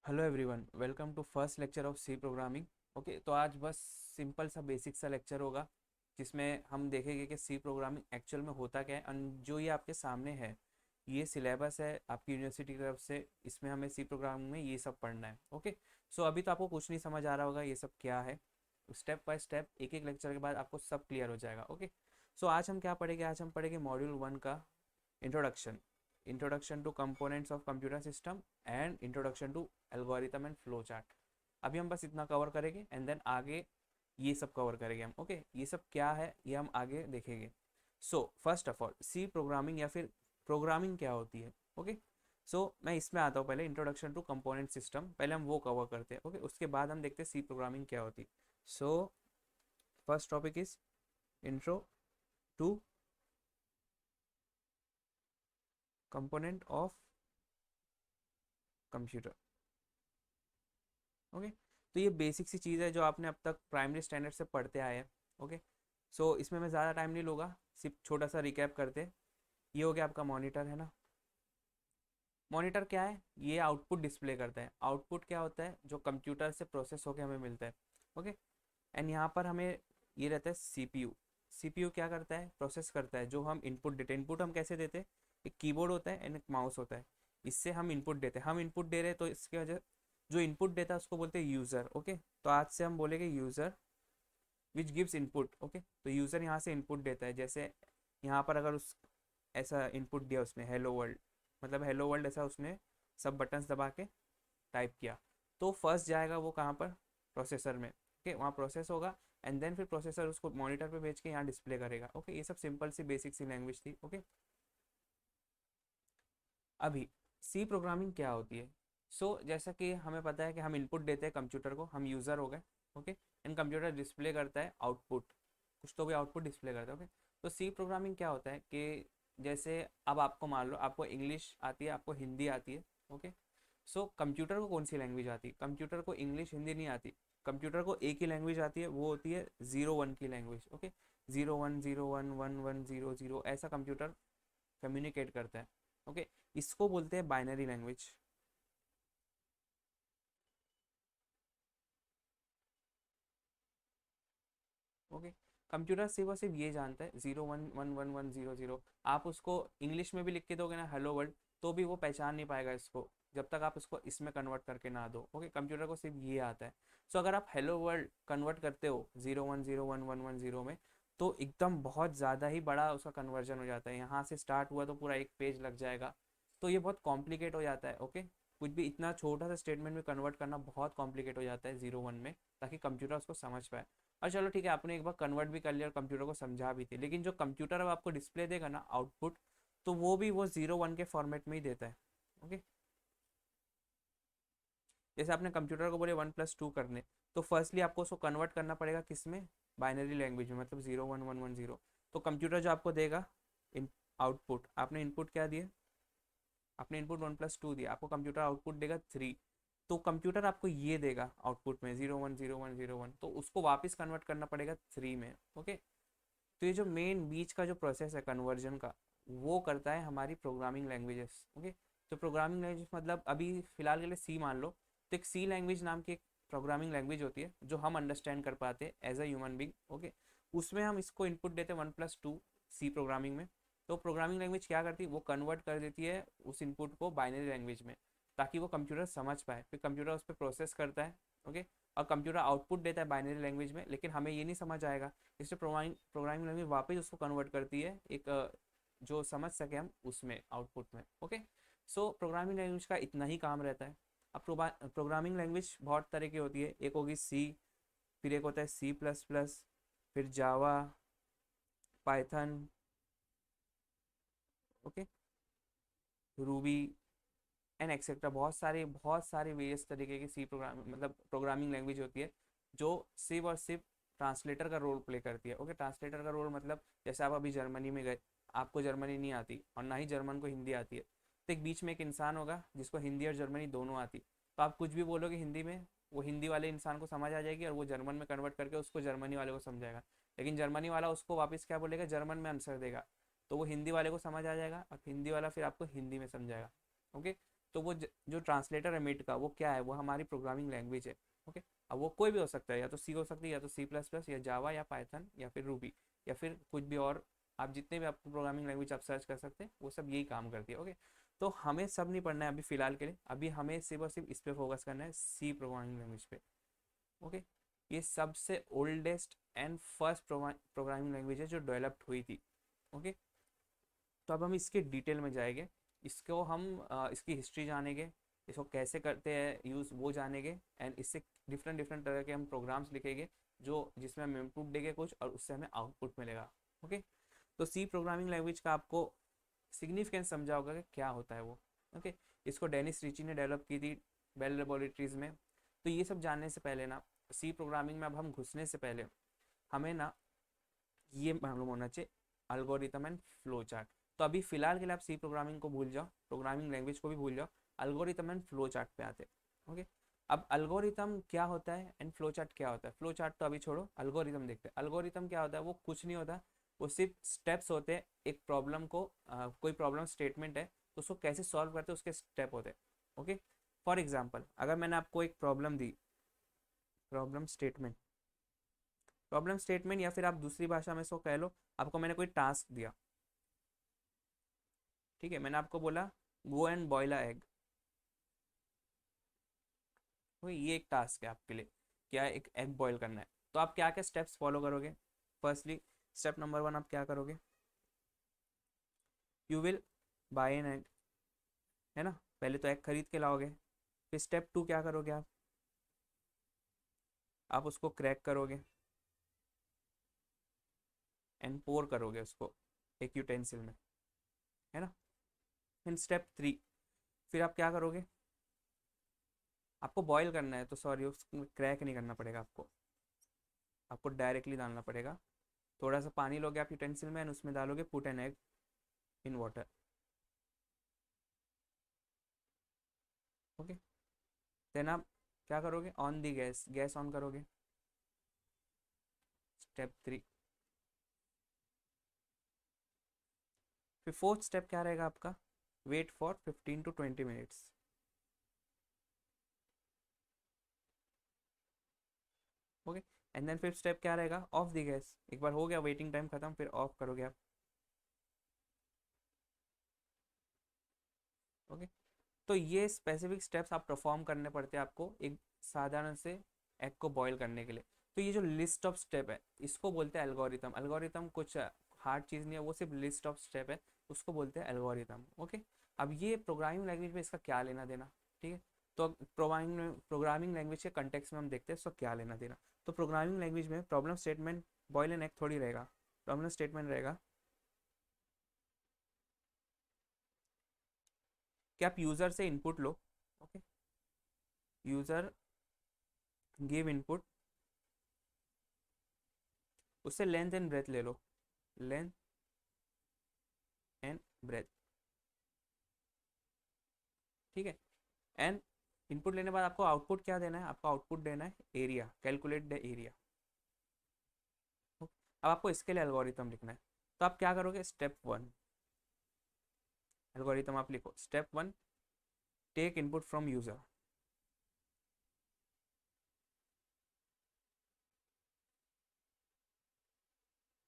Hello everyone, welcome to first lecture of C programming. Okay, तो आज बस simple सा बेसिक सा लेक्चर होगा जिसमें हम देखेंगे कि सी प्रोग्रामिंग एक्चुअल में होता क्या है। जो ये आपके सामने है, ये सिलेबस है आपकी यूनिवर्सिटी की तरफ से। इसमें हमें सी प्रोग्रामिंग में ये सब पढ़ना है। ओके, सो अभी तो आपको कुछ नहीं समझ आ रहा होगा ये सब क्या है। स्टेप बाय स्टेप एक एक लेक्चर के बाद आपको सब क्लियर हो जाएगा। ओके, सो आज हम क्या पढ़ेंगे? आज हम पढ़ेंगे मॉड्यूल 1 का introduction, introduction to components of computer system and introduction to algorithm and flow chart. अभी हम बस इतना कवर करेंगे एंड देन आगे ये सब कवर करेंगे हम। ओके, ये सब क्या है ये हम आगे देखेंगे। So first of all, C programming या फिर प्रोग्रामिंग क्या होती है? ओके, सो मैं इसमें आता हूँ। पहले इंट्रोडक्शन टू कंपोनेंट सिस्टम, पहले हम वो कवर करते हैं। ओके, उसके बाद हम देखते हैं सी प्रोग्रामिंग क्या होती है। So first topic is intro to component of computer. Okay, तो ये बेसिक सी चीज़ है जो आपने अब तक प्राइमरी स्टैंडर्ड से पढ़ते आए हैं। ओके, सो इसमें मैं ज़्यादा टाइम नहीं लूँगा, सिर्फ छोटा सा रिकैप करते हैं। ये हो गया आपका मॉनिटर, है ना। मॉनिटर क्या है? ये आउटपुट डिस्प्ले करता है। आउटपुट क्या होता है? जो कंप्यूटर से प्रोसेस होकर हमें मिलता है। ओके, एंड यहाँ पर हमें ये रहता है सीपीयू। सीपीयू क्या करता है? प्रोसेस करता है जो हम इनपुट देते हैं। इनपुट हम कैसे देते हैं? एक कीबोर्ड होता है एंड एक माउस होता है, इससे हम इनपुट देते हैं। हम इनपुट दे रहे हैं तो इसके वजह जो इनपुट देता है उसको बोलते हैं यूज़र। ओके, तो आज से हम बोलेंगे user which gives input. Okay, तो यूज़र यहाँ से इनपुट देता है। जैसे यहाँ पर अगर उस ऐसा इनपुट दिया उसने हेलो वर्ल्ड, मतलब हेलो वर्ल्ड ऐसा उसने सब बटन्स दबा के टाइप किया, तो फर्स्ट जाएगा वो कहाँ पर? प्रोसेसर में। ओके, वहाँ प्रोसेस होगा एंड देन फिर प्रोसेसर उसको मॉनिटर पे भेज के यहाँ डिस्प्ले करेगा। ओके, ये सब सिंपल सी बेसिक सी लैंग्वेज थी। ओके, अभी सी प्रोग्रामिंग क्या होती है? जैसा कि हमें पता है कि हम इनपुट देते हैं कंप्यूटर को, हम यूज़र हो गए। ओके, एंड कंप्यूटर डिस्प्ले करता है आउटपुट, कुछ तो भी आउटपुट डिस्प्ले करता है। ओके, तो सी प्रोग्रामिंग क्या होता है कि जैसे अब आपको मान लो आपको इंग्लिश आती है, आपको हिंदी आती है। ओके, कंप्यूटर को कौन सी लैंग्वेज आती है? कंप्यूटर को इंग्लिश हिंदी नहीं आती। कंप्यूटर को एक ही लैंग्वेज आती है, वो होती है 0 1 की लैंग्वेज। ओके, 0 1 0 1 1 1 0 ऐसा कंप्यूटर कम्युनिकेट करता है। ओके, इसको बोलते हैं बाइनरी लैंग्वेज। ओके, कंप्यूटर सिर्फ और सिर्फ ये जानता है 0 1 1 1 1 0 0। आप उसको इंग्लिश में भी लिख के दोगे ना हेलो वर्ल्ड, तो भी वो पहचान नहीं पाएगा इसको, जब तक आप इसको इसमें कन्वर्ट करके ना दो। ओके, कंप्यूटर को सिर्फ ये आता है। अगर आप हेलो वर्ल्ड कन्वर्ट करते हो 0 1 0 1 1 1 0 में, तो एकदम बहुत ज़्यादा ही बड़ा उसका कन्वर्जन हो जाता है। यहाँ से स्टार्ट हुआ तो पूरा एक पेज लग जाएगा, तो ये बहुत कॉम्प्लिकेट हो जाता है। ओके, कुछ भी इतना छोटा सा स्टेटमेंट में कन्वर्ट करना बहुत कॉम्प्लिकेट हो जाता है 0 1 में, ताकि कंप्यूटर उसको समझ पाए। और चलो ठीक है, आपने एक बार कन्वर्ट भी कर लिया और कंप्यूटर को समझा भी थी, लेकिन जो कंप्यूटर अब आपको डिस्प्ले देगा ना आउटपुट, तो वो भी वो 0 1 के फॉर्मेट में ही देता है। ओके, जैसे आपने कंप्यूटर को बोले 1 + 2 करने, तो फर्स्टली आपको उसको कन्वर्ट करना पड़ेगा किस में? बाइनरी लैंग्वेज में, मतलब 0 1 1 1 0। तो कंप्यूटर जो आपको देगा इन आउटपुट, आपने इनपुट क्या दिए? आपने इनपुट 1 + 2 दिया, आपको कंप्यूटर आउटपुट देगा 3। तो कंप्यूटर आपको ये देगा आउटपुट में 0 1 0 1 0 1, तो उसको वापस कन्वर्ट करना पड़ेगा 3 में। ओके, तो ये जो मेन बीच का जो प्रोसेस है कन्वर्जन का, वो करता है हमारी प्रोग्रामिंग लैंग्वेजेस। ओके, तो प्रोग्रामिंग लैंग्वेज मतलब अभी फिलहाल के लिए सी मान लो, तो एक सी लैंग्वेज नाम की एक प्रोग्रामिंग लैंग्वेज होती है जो हम अंडरस्टैंड कर पाते हैं as a human being. Okay, उसमें हम इसको इनपुट देते हैं 1 + 2 सी प्रोग्रामिंग में। तो प्रोग्रामिंग लैंग्वेज क्या करती है? वो कन्वर्ट कर देती है उस इनपुट को बाइनरी लैंग्वेज में, ताकि वो कंप्यूटर समझ पाए, फिर कंप्यूटर उस पर प्रोसेस करता है। ओके, और कंप्यूटर आउटपुट देता है बाइनरी लैंग्वेज में, लेकिन हमें ये नहीं समझ आएगा, इसलिए प्रोग्रामिंग लैंग्वेज वापस उसको कन्वर्ट करती है एक जो समझ सके हम उसमें आउटपुट में। ओके, प्रोग्रामिंग लैंग्वेज का इतना ही काम रहता है। अब प्रोग्रामिंग लैंग्वेज बहुत तरह की होती है। एक होगी सी, फिर एक होता है C++, फिर Java, Python, okay, Ruby and etcetera. बहुत सारे वेरियस तरीके की सी प्रोग्राम मतलब प्रोग्रामिंग लैंग्वेज होती है, जो सिर्फ और सिर्फ ट्रांसलेटर का रोल प्ले करती है। ओके, ट्रांसलेटर का रोल मतलब जैसे आप अभी जर्मनी में गए, आपको जर्मनी नहीं आती और ना ही जर्मन को हिंदी आती है, तो एक बीच में एक इंसान होगा जिसको हिंदी और जर्मनी दोनों आती, तो आप कुछ भी बोलोगे हिंदी में, वो हिंदी वाले इंसान को समझ आ जाएगी और वो जर्मन में कन्वर्ट करके उसको जर्मनी वाले को समझाएगा। लेकिन जर्मनी वाला उसको वापस क्या बोलेगा? जर्मन में आंसर देगा, तो वो हिंदी वाले को समझ आ जाएगा और हिंदी वाला फिर आपको हिंदी में समझाएगा। ओके, तो वो जो ट्रांसलेटर है मिड का, वो क्या है, वो हमारी प्रोग्रामिंग लैंग्वेज है। ओके, अब वो कोई भी हो सकता है, या तो सी हो सकती है, या तो सी प्लस प्लस, या जावा, या पाइथन, या फिर रूबी, या फिर कुछ भी और। आप जितने भी आपको प्रोग्रामिंग लैंग्वेज आप सर्च कर सकते हैं, वो सब यही काम करती है। ओके, तो हमें सब नहीं पढ़ना है अभी फिलहाल के लिए, अभी हमें सिर्फ और सिर्फ इस पे फोकस करना है, सी प्रोग्रामिंग लैंग्वेज पे। ओके, ये सबसे oldest and first programming language है जो डेवलप्ड हुई थी। ओके, तो अब हम इसके डिटेल में जाएंगे, इसको हम इसकी हिस्ट्री जानेंगे, इसको कैसे करते हैं यूज़ वो जानेंगे, एंड इससे डिफरेंट डिफरेंट तरह के हम प्रोग्राम्स लिखेंगे, जो जिसमें हम इनपुट देंगे कुछ और उससे हमें आउटपुट मिलेगा। ओके, तो सी प्रोग्रामिंग लैंग्वेज का आपको सिग्निफिकेंस समझा होगा कि क्या होता है वो। ओके, इसको डेनिस रिची ने डेवलप की थी बेल लेबोरेटरीज में। तो ये सब जानने से पहले ना, सी प्रोग्रामिंग में अब हम घुसने से पहले हमें ना ये मालूम होना चाहिए, अल्गोरिथम एंड फ्लो चार्ट। तो अभी फिलहाल के लिए आप सी प्रोग्रामिंग को भूल जाओ, प्रोग्रामिंग लैंग्वेज को भी भूल जाओ, अल्गोरिथम एंड फ्लो चार्ट पे आते हैं। ओके, अब अल्गोरिथम क्या होता है एंड फ्लो चार्ट क्या होता है। फ्लो चार्ट तो अभी छोड़ो, अल्गोरिथम देखते हैं। अल्गोरिथम क्या होता है, वो कुछ नहीं होता, वो सिर्फ स्टेप्स होते हैं। एक प्रॉब्लम को कोई प्रॉब्लम स्टेटमेंट है, तो उसको कैसे सॉल्व करते हैं उसके स्टेप होते हैं। ओके, फॉर एग्जाम्पल अगर मैंने आपको एक प्रॉब्लम दी, प्रॉब्लम स्टेटमेंट, प्रॉब्लम स्टेटमेंट, या फिर आप दूसरी भाषा में इसको कह लो, आपको मैंने कोई टास्क दिया, ठीक है, मैंने आपको बोला go and boil a egg. ये एक टास्क है आपके लिए, क्या है, एक एग बॉयल करना है। तो आप क्या क्या स्टेप्स फॉलो करोगे। फर्स्टली, स्टेप नंबर वन, आप क्या करोगे, you will buy an egg, है ना, पहले तो एग खरीद के लाओगे। फिर स्टेप टू क्या करोगे आप उसको क्रैक करोगे एंड पोर करोगे उसको एक यूटेंसिल में, है ना। एंड स्टेप थ्री, फिर आप क्या करोगे, आपको बॉयल करना है, तो सॉरी उसमें क्रैक नहीं करना पड़ेगा आपको, आपको डायरेक्टली डालना पड़ेगा। थोड़ा सा पानी लोगे आप यूटेंसिल में एंड उसमें डालोगे put an egg in water. Okay, then आप क्या करोगे, on the gas, gas on करोगे। स्टेप थ्री, फिर फोर्थ स्टेप क्या रहेगा आपका, wait for 15 to 20 minutes. Okay, and then fifth step क्या रहेगा, ऑफ दी गैस। एक बार हो गया वेटिंग टाइम खत्म, फिर ऑफ करोगे आप। ओके, तो ये स्पेसिफिक स्टेप्स आप परफॉर्म करने पड़ते हैं आपको एक साधारण से एग को बॉईल करने के लिए। तो ये जो लिस्ट ऑफ स्टेप है, इसको बोलते हैं एल्गोरिथम। एल्गोरिथम कुछ हार्ड चीज़ नहीं है, वो सिर्फ लिस्ट ऑफ स्टेप है, उसको बोलते हैं एल्गोरिथम। ओके, अब ये प्रोग्रामिंग लैंग्वेज में इसका क्या लेना देना, ठीक है। तो प्रोग्रामिंग लैंग्वेज के कंटेक्स में हम देखते हैं इसका क्या लेना देना। तो प्रोग्रामिंग लैंग्वेज में problem statement boil and egg थोड़ी रहेगा, प्रॉब्लम स्टेटमेंट रहेगा कि आप यूज़र से इनपुट लो। ओके, यूज़र गिव इनपुट, उससे लेंथ एंड ब्रेथ ले लो, लेंथ एंड ब्रेथ, ठीक है। एंड इनपुट लेने के बाद आपको आउटपुट क्या देना है, आपको आउटपुट देना है एरिया, कैलकुलेट द एरिया। अब आपको इसके लिए एल्गोरिथम लिखना है, तो आप क्या करोगे, स्टेप वन, एल्गोरिथम आप लिखो, step one, take input from user.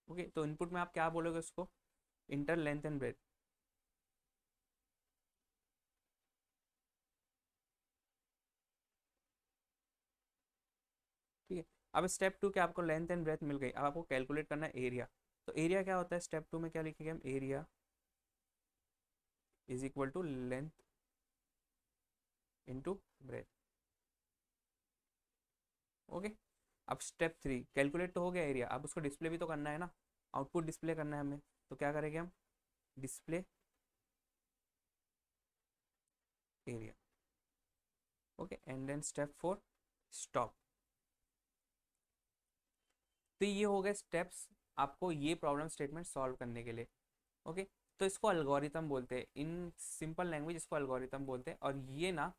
Okay, तो इनपुट में आप क्या बोलोगे उसको, इंटर लेंथ एंड ब्रेथ। ठीक है, अब स्टेप टू क्या, आपको लेंथ एंड ब्रेथ मिल गई, अब आपको कैलकुलेट करना है एरिया। तो एरिया क्या होता है, स्टेप टू में क्या लिखेंगे हम, area is equal to length into breadth. Okay, अब स्टेप थ्री, कैलकुलेट तो हो गया एरिया, अब उसको डिस्प्ले भी तो करना है ना, आउटपुट डिस्प्ले करना है हमें। तो क्या करेंगे हम, display area. Okay, and then step four, stop. तो ये हो गए स्टेप्स आपको ये प्रॉब्लम स्टेटमेंट सॉल्व करने के लिए। ओके, तो इसको एल्गोरिथम बोलते हैं, इन सिंपल लैंग्वेज इसको एल्गोरिथम बोलते हैं। और ये ना,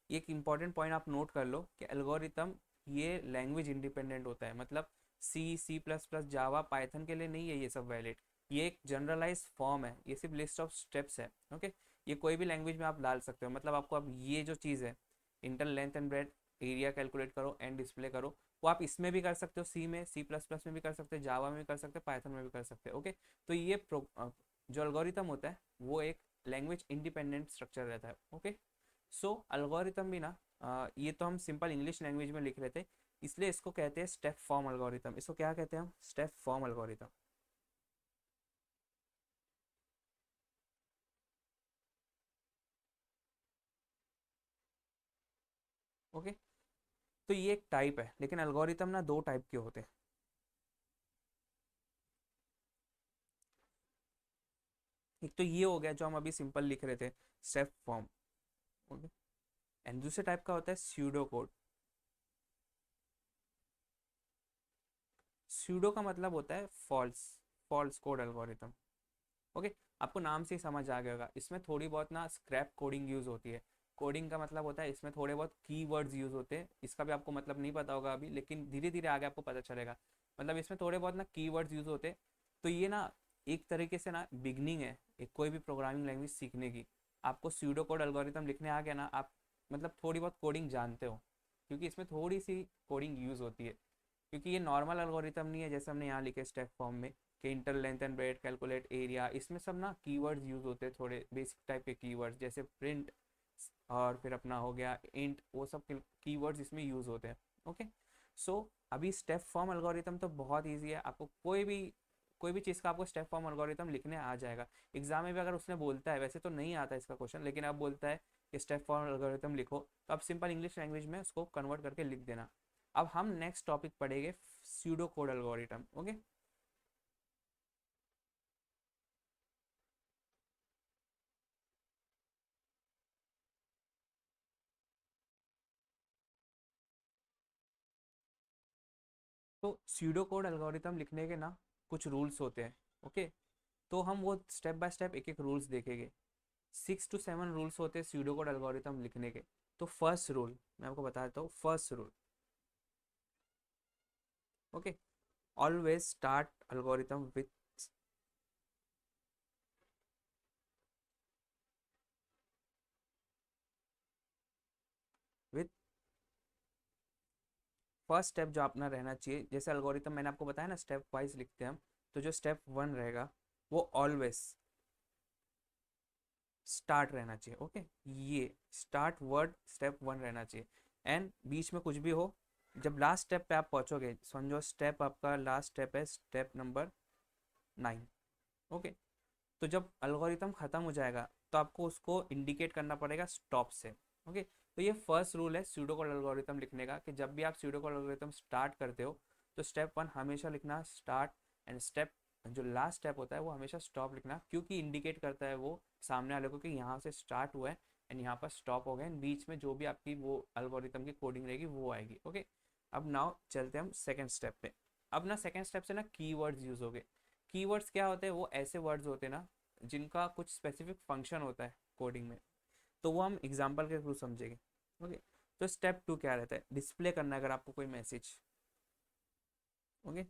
एक इंपॉर्टेंट पॉइंट आप नोट कर लो कि एल्गोरिथम ये लैंग्वेज इंडिपेंडेंट होता है, मतलब सी, सी प्लस प्लस, जावा, पाइथन के लिए नहीं है ये सब वैलिड। ये एक जनरलाइज फॉर्म है, ये सिर्फ लिस्ट ऑफ स्टेप्स है। ओके, ये कोई भी लैंग्वेज में आप डाल सकते हो, मतलब आपको अब ये जो चीज़ है inter length and bread area calculate करो एंड डिस्प्ले करो, वो आप इसमें भी कर सकते हो, सी में, सी प्लस प्लस में भी कर सकते हो, जावा में भी कर सकते हो, पाइथन में भी कर सकते हो। ओके, तो ये जो अल्गोरिथम होता है वो एक लैंग्वेज इंडिपेंडेंट स्ट्रक्चर रहता है। ओके, सो अल्गोरिथम भी ना ये तो हम सिंपल इंग्लिश लैंग्वेज में लिख रहे थे, इसलिए इसको कहते हैं स्टेप फॉर्म अल्गोरिथम। इसको क्या कहते हैं हम? Step form algorithm. ओके, तो ये एक टाइप है, लेकिन अल्गोरिथम ना दो टाइप के होते हैं। एक तो ये हो गया जो हम अभी सिंपल लिख रहे थे, स्टेप फॉर्म। ओके, एंड दूसरे टाइप का होता है स्यूडो कोड। स्यूडो का मतलब होता है false, false code algorithm. Okay, आपको नाम से ही समझ आ गया होगा, इसमें थोड़ी बहुत ना स्क्रैप कोडिंग यूज होती है। कोडिंग का मतलब होता है इसमें थोड़े बहुत कीवर्ड्स यूज होते हैं, इसका भी आपको मतलब नहीं पता होगा अभी, लेकिन धीरे धीरे आगे आपको पता चलेगा। मतलब इसमें थोड़े बहुत ना कीवर्ड्स यूज होते हैं। तो ये ना एक तरीके से ना बिगनिंग है एक कोई भी प्रोग्रामिंग लैंग्वेज सीखने की। आपको स्यूडो कोड एल्गोरिथम लिखने आ गया ना, आप मतलब थोड़ी बहुत कोडिंग जानते हो, क्योंकि इसमें थोड़ी सी कोडिंग यूज होती है। क्योंकि ये नॉर्मल एल्गोरिथम नहीं है जैसे हमने यहाँ लिखे स्टेप फॉर्म में कि inter length and bread calculate area, इसमें सब ना कीवर्ड्स यूज होते हैं, थोड़े बेसिक टाइप के कीवर्ड्स जैसे प्रिंट और फिर अपना हो गया इंट, वो सब कीवर्ड्स इसमें यूज होते हैं। ओके, सो अभी स्टेप फॉर्म एल्गोरिथम तो बहुत ईजी है, आपको कोई भी चीज़ का आपको स्टेप फॉर्म एल्गोरिथम लिखने आ जाएगा। एग्जाम में भी अगर उसने बोलता है, वैसे तो नहीं आता इसका क्वेश्चन, लेकिन अब बोलता है कि स्टेप फॉर्म एल्गोरिथम लिखो, तो आप सिंपल इंग्लिश लैंग्वेज में उसको कन्वर्ट करके लिख देना। अब हम नेक्स्ट टॉपिक पढ़ेंगे स्यूडो कोड एल्गोरिथम। ओके, तो स्यूडो कोड एल्गोरिथम लिखने के ना कुछ रूल्स होते हैं। ओके, तो हम वो स्टेप बाय स्टेप एक एक रूल्स देखेंगे। 6 to 7 रूल्स होते हैं स्यूडो कोड एल्गोरिथम लिखने के। तो फर्स्ट रूल मैं आपको बता देता हूँ। First rule, okay, always start algorithm with first step जो अपना रहना चाहिए, जैसे एल्गोरिथम मैंने आपको बताया ना स्टेप वाइज लिखते हैं हम, तो जो स्टेप 1 रहेगा वो ऑलवेज स्टार्ट रहना चाहिए। ओके, ये स्टार्ट वर्ड स्टेप 1 रहना चाहिए। एंड बीच में कुछ भी हो, जब लास्ट स्टेप पे आप पहुंचोगे, समझो स्टेप आपका लास्ट स्टेप है स्टेप नंबर 9। ओके, तो जब अल्गोरिथम खत्म हो जाएगा तो आपको उसको इंडिकेट करना पड़ेगा स्टॉप से। ओके, तो ये फर्स्ट रूल है स्यूडो कोड एल्गोरिथम लिखने का, कि जब भी आप स्यूडो कोड एल्गोरिथम स्टार्ट करते हो तो स्टेप 1 हमेशा लिखना स्टार्ट, एंड स्टेप जो लास्ट स्टेप होता है वो हमेशा स्टॉप लिखना, क्योंकि इंडिकेट करता है वो सामने वाले को कि यहाँ से स्टार्ट हुआ है एंड यहाँ पर स्टॉप हो गया, एंड बीच में जो भी आपकी वो एल्गोरिथम की कोडिंग रहेगी वो आएगी। ओके, अब नाउ चलते हैं हम सेकेंड स्टेप पे। अब ना सेकेंड स्टेप से ना कीवर्ड्स यूज हो गए। कीवर्ड्स क्या होते हैं? वो ऐसे वर्ड्स होते हैं ना जिनका कुछ स्पेसिफिक फंक्शन होता है कोडिंग में, तो वो हम एग्जांपल के थ्रू समझेंगे। ओके, तो स्टेप 2 क्या रहता है? डिस्प्ले करना है अगर आपको कोई मैसेज। ओके,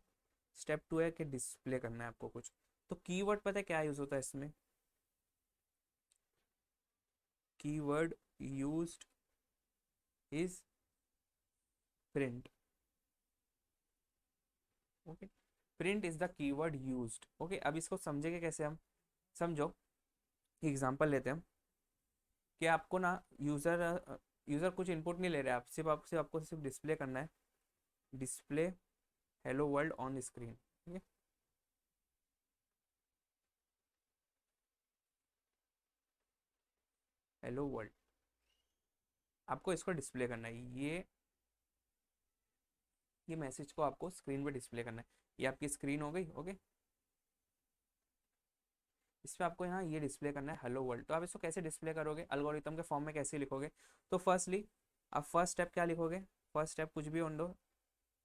स्टेप 2 है कि डिस्प्ले करना है आपको कुछ। तो कीवर्ड पता है क्या यूज होता है इसमें? Keyword used is print. Okay, print is the keyword used. Okay, अब इसको समझेंगे कैसे हम? समझो, एग्जांपल लेते हैं हम, कि आपको ना यूजर यूजर कुछ इनपुट नहीं ले रहे, आपको सिर्फ डिस्प्ले करना है। Display hello world on screen. ठीक है, हेलो वर्ल्ड, आपको इसको डिस्प्ले करना है। ये मैसेज को आपको स्क्रीन पे डिस्प्ले करना है। ये आपकी स्क्रीन हो गई। ओके, इस पे आपको यहाँ ये डिस्प्ले करना है हेलो वर्ल्ड। तो आप इसको कैसे डिस्प्ले करोगे, अल्गोरिथम के फॉर्म में कैसे लिखोगे? तो फर्स्टली आप फर्स्ट स्टेप क्या लिखोगे? फर्स्ट स्टेप कुछ भी होने दो,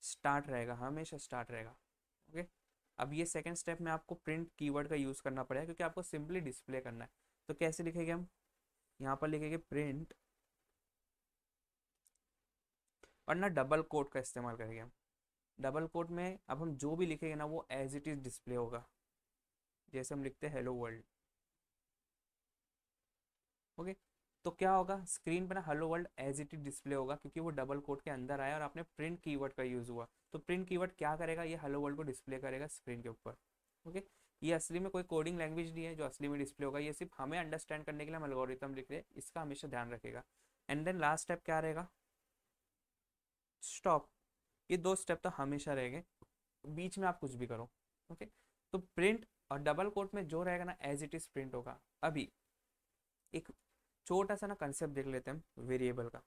स्टार्ट रहेगा, हमेशा स्टार्ट रहेगा। ओके, अब ये सेकंड स्टेप में आपको प्रिंट कीवर्ड का यूज़ करना पड़ेगा, क्योंकि आपको सिंपली डिस्प्ले करना है। तो कैसे लिखेंगे हम? यहाँ पर लिखेंगे प्रिंट, और ना डबल कोट का इस्तेमाल करेंगे हम। डबल कोट में अब हम जो भी लिखेंगे ना वो एज इट इज डिस्प्ले होगा, जैसे हम लिखते हैं हेलो वर्ल्ड। ओके, तो क्या होगा स्क्रीन पे ना hello world as it is display होगा, क्योंकि वो डबल कोट के अंदर आया और आपने प्रिंट कीवर्ड का यूज हुआ। तो प्रिंट कीवर्ड क्या करेगा, ये हेलो वर्ल्ड को डिस्प्ले करेगा स्क्रीन के ऊपर। ओके, ये असली में कोई कोडिंग लैंग्वेज नहीं है जो असली में डिस्प्ले होगा, ये सिर्फ हमें अंडरस्टैंड करने के लिए हम एल्गोरिथम लिख रहे हैं, इसका हमेशा ध्यान रखेगा। एंड देन लास्ट स्टेप क्या रहेगा, स्टॉप। ये दो स्टेप तो हमेशा रहेंगे, बीच में आप कुछ भी करो। ओके, तो प्रिंट और डबल कोट में जो रहेगा ना एज इट इज प्रिंट होगा। अभी एक छोटा सा ना कंसेप्ट देख लेते हैं हम वेरिएबल का।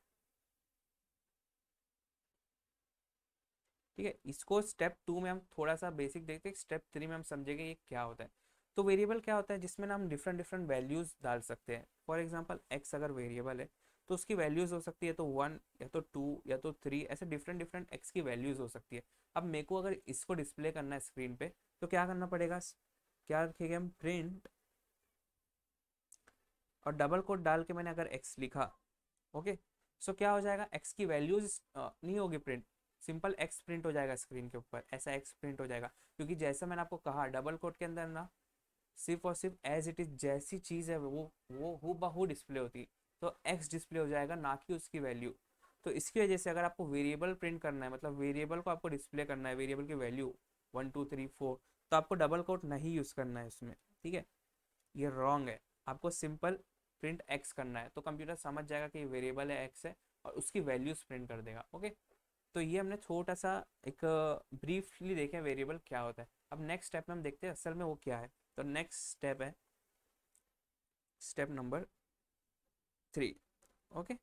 ठीक है, इसको स्टेप 2 में हम थोड़ा सा बेसिक देखते हैं, स्टेप 3 में हम समझेंगे ये क्या होता है। तो वेरिएबल क्या होता है, जिसमें ना हम डिफरेंट डिफरेंट वैल्यूज डाल सकते हैं। फॉर एग्जांपल एक्स अगर वेरिएबल है तो उसकी वैल्यूज हो सकती है तो 1 या तो 2 या तो 3, ऐसे डिफरेंट डिफरेंट एक्स की वैल्यूज हो सकती है। अब मेरे को अगर इसको डिस्प्ले करना है स्क्रीन पे तो क्या करना पड़ेगा, क्या रखेंगे हम, प्रिंट और डबल कोट डाल के मैंने अगर एक्स लिखा। ओके, सो क्या हो जाएगा, एक्स की वैल्यूज नहीं होगी प्रिंट, सिंपल एक्स प्रिंट हो जाएगा स्क्रीन के ऊपर, ऐसा एक्स प्रिंट हो जाएगा। क्योंकि जैसा मैंने आपको कहा डबल कोट के अंदर ना सिर्फ और सिर्फ एज इट इज जैसी चीज है वो हूबहू डिस्प्ले होती है, तो एक्स डिस्प्ले हो जाएगा ना कि उसकी वैल्यू। तो इसकी वजह से अगर आपको वेरिएबल प्रिंट करना है, मतलब वेरिएबल को आपको डिस्प्ले करना है, वेरिएबल की वैल्यू 1 2 3 4, तो आपको डबल कोट नहीं यूज करना है इसमें। ठीक है, ये रॉन्ग है, आपको सिंपल प्रिंट एक्स करना है, तो कंप्यूटर समझ जाएगा कि वेरिएबल है एक्स है और उसकी वैल्यूज प्रिंट कर देगा। ओके, तो ये हमने छोटा सा एक ब्रीफली देखे वेरिएबल क्या होता है। अब नेक्स्ट स्टेप में हम देखते हैं असल में वो क्या है। तो नेक्स्ट स्टेप है स्टेप नंबर 3। ओके,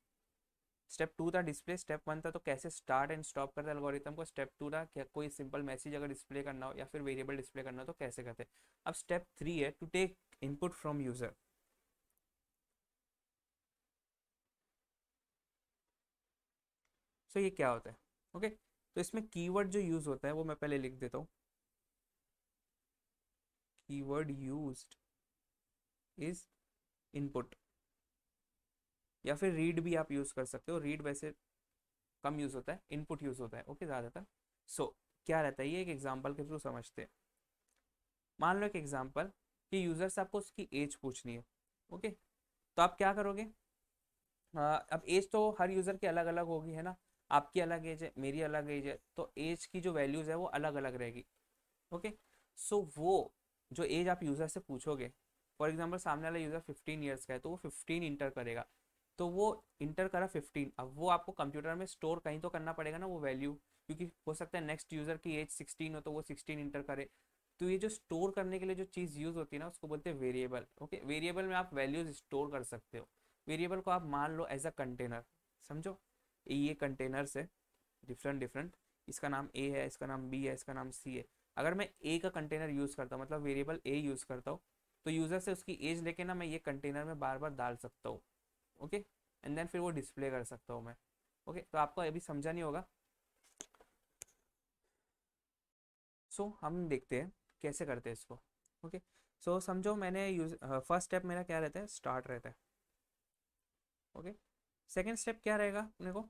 स्टेप 2 था डिस्प्ले, स्टेप 1 था तो कैसे स्टार्ट एंड स्टॉप करते हैं एल्गोरिथम को, स्टेप 2 था क्या कोई सिंपल मैसेज अगर डिस्प्ले करना हो या फिर वेरिएबल डिस्प्ले करना हो तो कैसे करते हैं। अब स्टेप 3 है to take input from user. So ये क्या होता है। ओके, तो इसमें कीवर्ड जो यूज होता है वो मैं पहले लिख देता हूँ। कीवर्ड यूज्ड इज इनपुट, या फिर रीड भी आप यूज कर सकते हो, रीड वैसे कम यूज होता है, इनपुट यूज होता है ओके ज्यादातर। सो क्या रहता है, ये एक एग्जांपल के थ्रू समझते हैं। मान लो एक एग्जांपल कि यूजर से आपको उसकी एज पूछनी है। ओके, तो आप क्या करोगे, अब एज तो हर यूजर की अलग अलग होगी है ना, आपकी अलग एज है मेरी अलग एज है, तो एज की जो वैल्यूज है वो अलग अलग रहेगी। ओके, सो वो जो एज आप यूजर से पूछोगे, फॉर एग्जाम्पल सामने वाला यूजर 15 ईयर्स का है तो वो 15 इंटर करेगा। तो वो इंटर करा 15, अब वो आपको कंप्यूटर में स्टोर कहीं तो करना पड़ेगा ना वो वैल्यू, क्योंकि हो सकता है नेक्स्ट यूजर की एज 16 हो तो वो 16 इंटर करे। तो ये जो स्टोर करने के लिए जो चीज़ यूज होती है ना उसको बोलते हैं वेरिएबल। ओके, वेरिएबल में आप वैल्यूज स्टोर कर सकते हो। वेरिएबल को आप मान लो एज अ कंटेनर, समझो ये कंटेनर्स है डिफरेंट डिफरेंट, इसका नाम ए है, इसका नाम बी है, इसका नाम सी है। अगर मैं ए का कंटेनर यूज करता हूँ मतलब वेरिएबल ए यूज करता हूँ, तो यूजर से उसकी एज लेके ना मैं ये कंटेनर में बार बार डाल सकता हूँ। ओके, एंड देन फिर वो डिस्प्ले कर सकता हूँ मैं। ओके, तो आपको अभी समझा नहीं होगा। सो हम देखते हैं कैसे करते हैं इसको। ओके, सो समझो मैंने यूज फर्स्ट स्टेप मेरा क्या रहता है, स्टार्ट रहता है। ओके, सेकेंड स्टेप क्या रहेगा अपने को,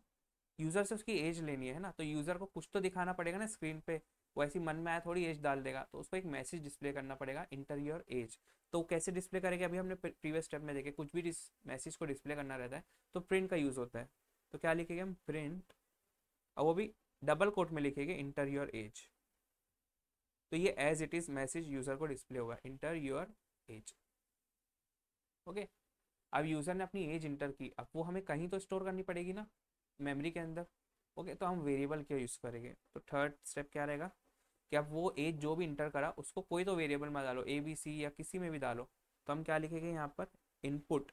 यूजर से उसकी एज लेनी है ना, तो यूजर को कुछ तो दिखाना पड़ेगा ना स्क्रीन पे, वो ऐसी मन में आया थोड़ी एज डाल देगा, तो उसको एक मैसेज डिस्प्ले करना पड़ेगा इंटर योर एज। तो वो कैसे डिस्प्ले करेगा, अभी हमने प्रीवियस स्टेप में देखे कुछ भी मैसेज को डिस्प्ले करना रहता है तो प्रिंट का यूज होता है। तो क्या लिखेंगे हम, प्रिंट, और वो भी डबल कोट में लिखेंगे इंटर योर एज। तो ये as it is message user को डिस्प्ले होगा इंटर योर एज। ओके, अब यूजर ने अपनी एज इंटर की, अब वो हमें कहीं तो स्टोर करनी पड़ेगी ना, मेमोरी के अंदर। ओके, तो हम वेरिएबल क्या यूज करेंगे, तो थर्ड स्टेप क्या रहेगा कि अब वो एज जो भी इंटर करा उसको कोई तो वेरिएबल में डालो, ए बी सी या किसी में भी डालो। तो हम क्या लिखेंगे यहाँ पर, input,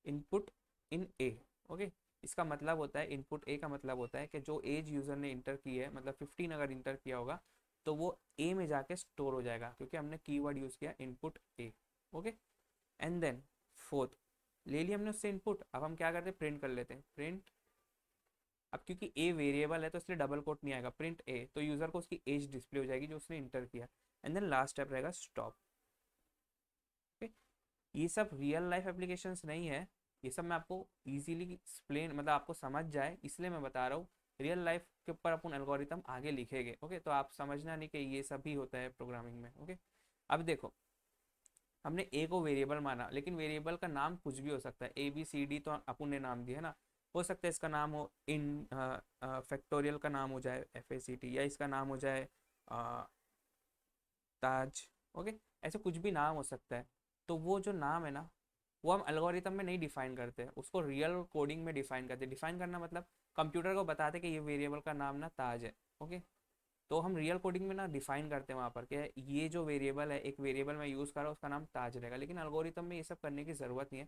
input in a. Okay, इसका मतलब होता है इनपुट ए का मतलब होता है कि जो एज यूजर ने इंटर की है, मतलब 15 अगर इंटर किया होगा तो वो ए में जाके स्टोर हो जाएगा, क्योंकि हमने कीवर्ड यूज किया input a. Okay, and then fourth, ले लिया हमने उससे इनपुट, अब हम क्या करते हैं, प्रिंट कर लेते हैं, प्रिंट। अब क्योंकि ए वेरिएबल है तो इसलिए डबल कोट नहीं आएगा, प्रिंट ए, तो यूजर को उसकी एज डिस्प्ले हो जाएगी जो उसने इंटर किया। एंड देन लास्ट स्टेप रहेगा स्टॉप। ओके, ये सब रियल लाइफ एप्लीकेशंस नहीं है, ये सब मैं आपको इजीली एक्सप्लेन मतलब आपको समझ जाए इसलिए मैं बता रहा हूँ। रियल लाइफ के ऊपर अपन एल्गोरिथम आगे लिखेंगे। ओके, तो आप समझना नहीं कि ये सब भी होता है प्रोग्रामिंग में। ओके, अब देखो हमने ए को वेरिएबल माना, लेकिन वेरिएबल का नाम कुछ भी हो सकता है, ए बी सी डी तो अपन ने नाम दिया है ना, हो सकता है इसका नाम हो इन फैक्टोरियल का नाम हो जाए FACT, या इसका नाम हो जाए ताज। ओके, ऐसे कुछ भी नाम हो सकता है। तो वो जो नाम है ना, वो हम एल्गोरिथम में नहीं डिफाइन करते, उसको रियल कोडिंग में डिफाइन करते। डिफाइन करना मतलब कंप्यूटर को बताते कि ये वेरिएबल का नाम ना ताज है। ओके, तो हम रियल कोडिंग में ना डिफाइन करते हैं वहाँ पर कि ये जो वेरिएबल है, एक वेरिएबल मैं यूज़ कर रहा हूँ उसका नाम ताज रहेगा, लेकिन एल्गोरिथम में ये सब करने की ज़रूरत नहीं है।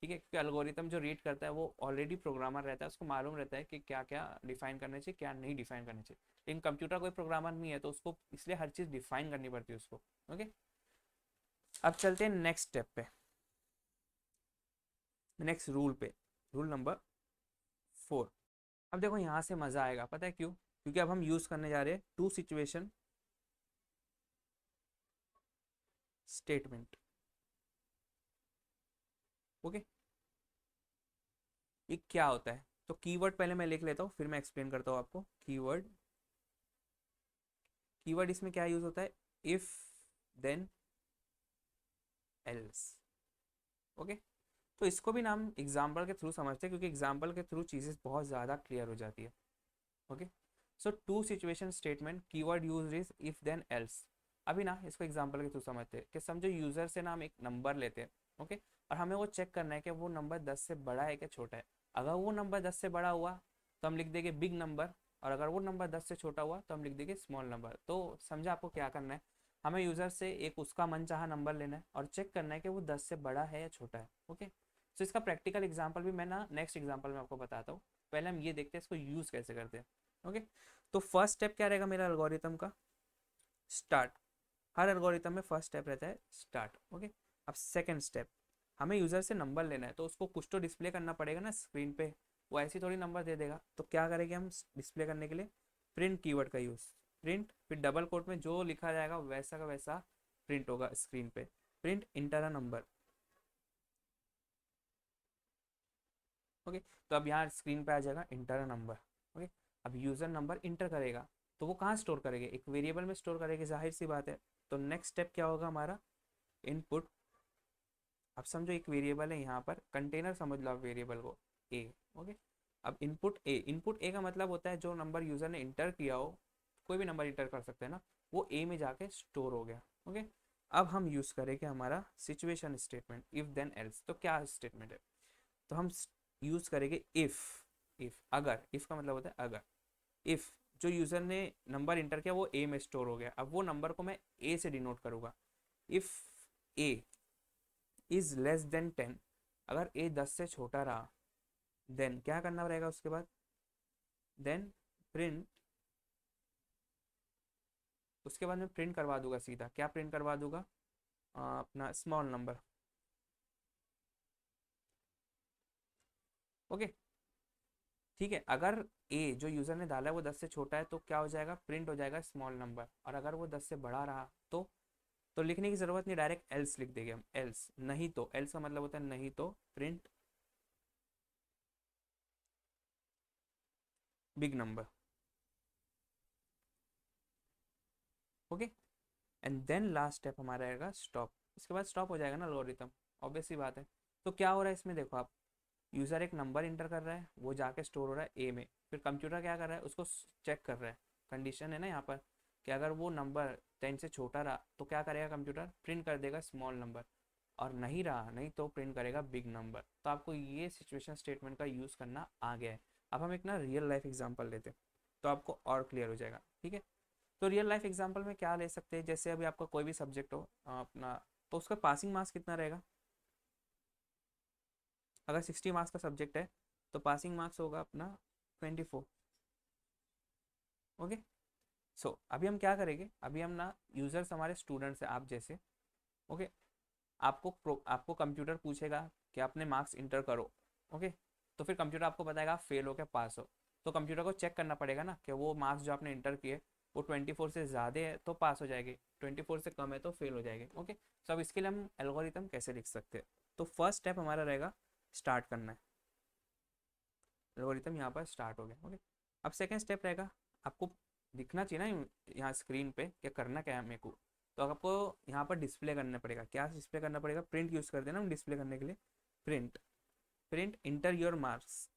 ठीक है, क्योंकि एल्गोरिथम जो रीड करता है वो ऑलरेडी प्रोग्रामर रहता है, उसको मालूम रहता है कि क्या क्या डिफाइन करना चाहिए, क्या नहीं डिफाइन करना चाहिए। लेकिन कंप्यूटर कोई प्रोग्रामर नहीं है, तो उसको इसलिए हर चीज़ डिफाइन करनी पड़ती है उसको। ओके, अब चलते हैं नेक्स्ट स्टेप पे, नेक्स्ट रूल पे, रूल नंबर 4। अब देखो यहाँ से मज़ा आएगा, पता है क्यों? क्योंकि अब हम यूज़ करने जा रहे हैं टू सिचुएशन स्टेटमेंट। ओके, ये क्या होता है? तो कीवर्ड पहले मैं लिख लेता हूँ, फिर मैं एक्सप्लेन करता हूँ आपको। कीवर्ड, कीवर्ड इसमें क्या यूज होता है? If, then, else. ओके, तो इसको भी नाम एग्जाम्पल के थ्रू समझते हैं, क्योंकि एग्जाम्पल के थ्रू चीज़ें बहुत ज़्यादा क्लियर हो जाती है। Okay, so two situation statement, keyword use is if then else. अभी ना इसको एग्जाम्पल के थ्रू समझते हैं कि समझो यूजर से ना हम एक नंबर लेते हैं। ओके, और हमें वो चेक करना है कि वो नंबर 10 से बड़ा है क्या छोटा है। अगर वो नंबर 10 से बड़ा हुआ तो हम लिख देंगे बिग नंबर, और अगर वो नंबर 10 से छोटा हुआ तो हम लिख देंगे स्मॉल नंबर। तो समझा आपको क्या करना है? हमें यूजर से एक उसका मनचाहा नंबर लेना है और चेक करना है कि वो 10 से बड़ा है या छोटा है। ओके, तो इसका प्रैक्टिकल एग्जाम्पल भी मैं ना नेक्स्ट एग्जाम्पल में आपको बताता हूँ। पहले हम ये देखते हैं इसको यूज़ कैसे करते हैं। ओके, तो फर्स्ट स्टेप क्या रहेगा मेरा एल्गोरिथम का? स्टार्ट। हर एल्गोरिथम में फर्स्ट स्टेप रहता है स्टार्ट। ओके, अब सेकंड स्टेप, हमें यूजर से नंबर लेना है, तो उसको कुछ तो डिस्प्ले करना पड़ेगा ना स्क्रीन पे। वो ऐसी थोड़ी नंबर दे देगा, तो क्या करेंगे हम डिस्प्ले करने के लिए? प्रिंट कीवर्ड का यूज। प्रिंट, फिर डबल कोट में जो लिखा जाएगा वैसा का वैसा प्रिंट होगा स्क्रीन पे। Print inter a number. Okay, तो अब यहाँ स्क्रीन पे आ जाएगा इंटर नंबर। ओके, अब यूजर नंबर इंटर करेगा, तो वो कहाँ स्टोर करेंगे? एक वेरिएबल में स्टोर करेंगे, जाहिर सी बात है। तो नेक्स्ट स्टेप क्या होगा हमारा? इनपुट। अब समझो एक वेरिएबल है यहाँ पर, कंटेनर समझ लो आप वेरिएबल को, ए। ओके, अब इनपुट ए, इनपुट ए का मतलब होता है जो नंबर यूजर ने इंटर किया हो, कोई भी नंबर इंटर कर सकते हैं ना, वो ए में जाके स्टोर हो गया। ओके, अब हम यूज करेंगे हमारा situation statement, if then else. तो क्या स्टेटमेंट है? तो हम यूज करेंगे इफ। इफ, अगर, इफ का मतलब होता है अगर। इफ जो यूजर ने नंबर इंटर किया वो ए में स्टोर हो गया, अब वो नंबर को मैं ए से डिनोट करूंगा। If A is less then 10, अगर ए 10 से छोटा रहा, देन क्या करना रहेगा उसके बाद? देन प्रिंट, उसके बाद मैं प्रिंट करवा दूंगा सीधा। क्या प्रिंट करवा दूंगा? अपना स्मॉल नंबर। ओके, ठीक है, अगर ए जो यूजर ने डाला है वो 10 से छोटा है, तो क्या हो जाएगा? प्रिंट हो जाएगा स्मॉल नंबर। और अगर वो 10 से बड़ा रहा तो लिखने की जरूरत नहीं, डायरेक्ट एल्स लिख देंगे हम। एल्स, नहीं तो। एल्स का मतलब होता है नहीं तो, print big number. Okay, and then last step हमारा रहेगा स्टॉप। इसके बाद स्टॉप हो जाएगा ना एल्गोरिथम, ऑब्वियस सी बात है। तो क्या हो रहा है इसमें? देखो आप, यूज़र एक नंबर इंटर कर रहा है, वो जाके स्टोर हो रहा है ए में। फिर कंप्यूटर क्या कर रहा है? उसको चेक कर रहा है। कंडीशन है ना यहाँ पर कि अगर वो नंबर 10 से छोटा रहा तो क्या करेगा कंप्यूटर? प्रिंट कर देगा स्मॉल नंबर। और नहीं रहा, नहीं तो प्रिंट करेगा बिग नंबर। तो आपको ये सिचुएशन स्टेटमेंट का यूज़ करना आ गया है। अब हम एक ना रियल लाइफ एग्जांपल लेते हैं, तो आपको और क्लियर हो जाएगा। ठीक है, तो रियल लाइफ एग्जांपल में क्या ले सकते हैं? जैसे अभी आपका कोई भी सब्जेक्ट हो अपना, तो उसका पासिंग मार्क्स कितना रहेगा? अगर 60 मार्क्स का सब्जेक्ट है तो पासिंग मार्क्स होगा अपना 24। ओके, सो अभी हम क्या करेंगे? अभी हम ना, यूजर्स हमारे स्टूडेंट्स हैं आप जैसे। ओके, आपको कंप्यूटर पूछेगा कि आपने मार्क्स इंटर करो। ओके, तो फिर कंप्यूटर आपको बताएगा आप फेल हो क्या पास हो। तो कंप्यूटर को चेक करना पड़ेगा ना कि वो मार्क्स जो आपने इंटर किए वो 24 से ज़्यादा है तो पास हो जाएगी, 24 से कम है तो फेल हो जाएगी। ओके, तो अब इसके लिए हम एल्गोरिथम कैसे लिख सकते हैं? तो फर्स्ट स्टेप हमारा रहेगा स्टार्ट करना है। एल्गोरिथम यहाँ पर स्टार्ट हो गया। ओके, अब सेकेंड स्टेप रहेगा, आपको दिखना चाहिए ना यहाँ स्क्रीन पे क्या करना क्या है मेरे को। तो आपको यहाँ पर डिस्प्ले करना पड़ेगा। क्या डिस्प्ले करना पड़ेगा? प्रिंट यूज करते हैं ना हम डिस्प्ले करने के लिए। Print, print inter your marks.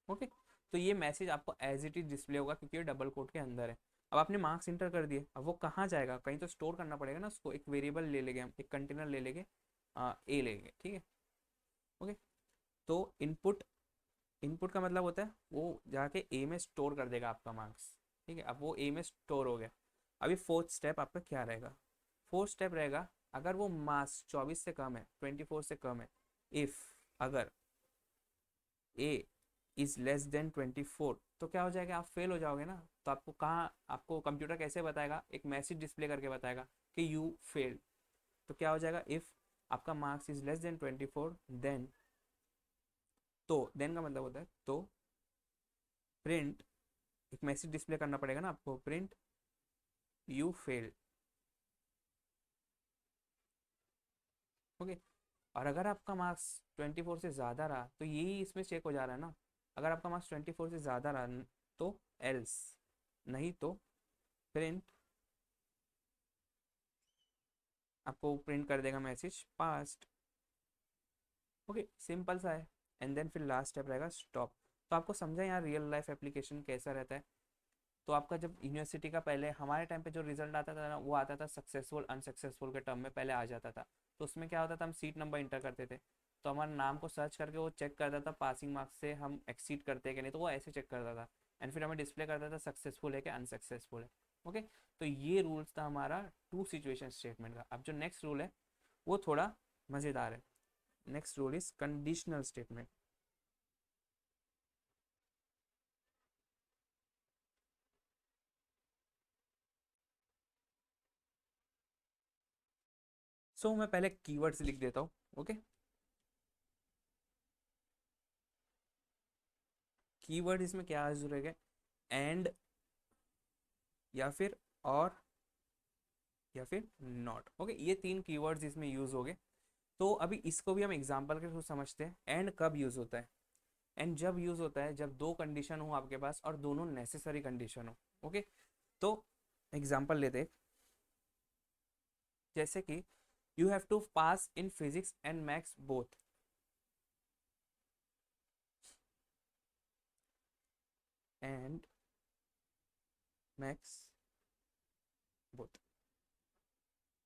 Okay, तो ये मैसेज आपको एज इट इज डिस्प्ले होगा क्योंकि ये डबल कोट के अंदर है। अब आपने मार्क्स इंटर कर दिए, अब वो कहाँ जाएगा? कहीं तो स्टोर करना पड़ेगा ना उसको। एक वेरिएबल ले लेंगे हम, एक कंटेनर ले लेंगे, ए लेंगे, ठीक है। ओके, तो इनपुट, इनपुट का मतलब होता है वो जाके ए में स्टोर कर देगा आपका मार्क्स, ठीक है। अब वो ए में स्टोर हो गया। अभी फोर्थ स्टेप आपका क्या रहेगा? फोर्थ स्टेप रहेगा, अगर वो मार्क्स 24 से कम है, 24 से कम है, इफ, अगर ए इज लेस देन 24, तो क्या हो जाएगा? आप फेल हो जाओगे ना। तो आपको कहाँ, आपको कंप्यूटर कैसे बताएगा? एक मैसेज डिस्प्ले करके बताएगा कि यू फेल्ड। तो क्या हो जाएगा? इफ आपका marks is less than 24, then, तो देन का मतलब होता है तो प्रिंट, एक मैसेज डिस्प्ले करना पड़ेगा ना आपको, प्रिंट यू फेल। ओके, और अगर आपका मार्क्स 24 से ज़्यादा रहा तो यही इसमें चेक हो जा रहा है ना। अगर आपका मार्क्स 24 से ज़्यादा रहा तो एल्स, नहीं तो प्रिंट, आपको प्रिंट कर देगा मैसेज पास्ट। ओके, सिंपल सा है। एंड देन फिर लास्ट स्टेप रहेगा स्टॉप। तो आपको समझा यहाँ रियल लाइफ एप्लीकेशन कैसा रहता है। तो आपका जब यूनिवर्सिटी का पहले हमारे टाइम पे जो रिजल्ट आता था ना, वो आता था सक्सेसफुल अनसक्सेसफुल के टर्म में पहले आ जाता था। तो उसमें क्या होता था, हम सीट नंबर इंटर करते थे, तो हमारे नाम को सर्च करके वो चेक करता था पासिंग मार्क्स से हम एक्सीड करते हैं कि नहीं, तो वो ऐसे चेक करता था। एंड फिर हमें डिस्प्ले करता था सक्सेसफुल है कि अनसक्सेसफुल है। ओके, तो ये रूल्स था हमारा टू सिचुएशन स्टेटमेंट का। अब जो नेक्स्ट रूल है वो थोड़ा मज़ेदार है। Next rule is conditional statement. So मैं पहले कीवर्ड्स लिख देता हूँ। ओके, कीवर्ड इसमें क्या जरूर है? एंड, या फिर और, या फिर नॉट। ओके, ये तीन कीवर्ड्स इसमें यूज हो गए। तो अभी इसको भी हम एग्जांपल के थ्रू समझते हैं। एंड कब यूज होता है? एंड जब यूज होता है जब दो कंडीशन हो आपके पास और दोनों नेसेसरी कंडीशन हो। ओके, तो एग्जांपल लेते हैं, जैसे कि you have to pass in physics and maths both. And maths both.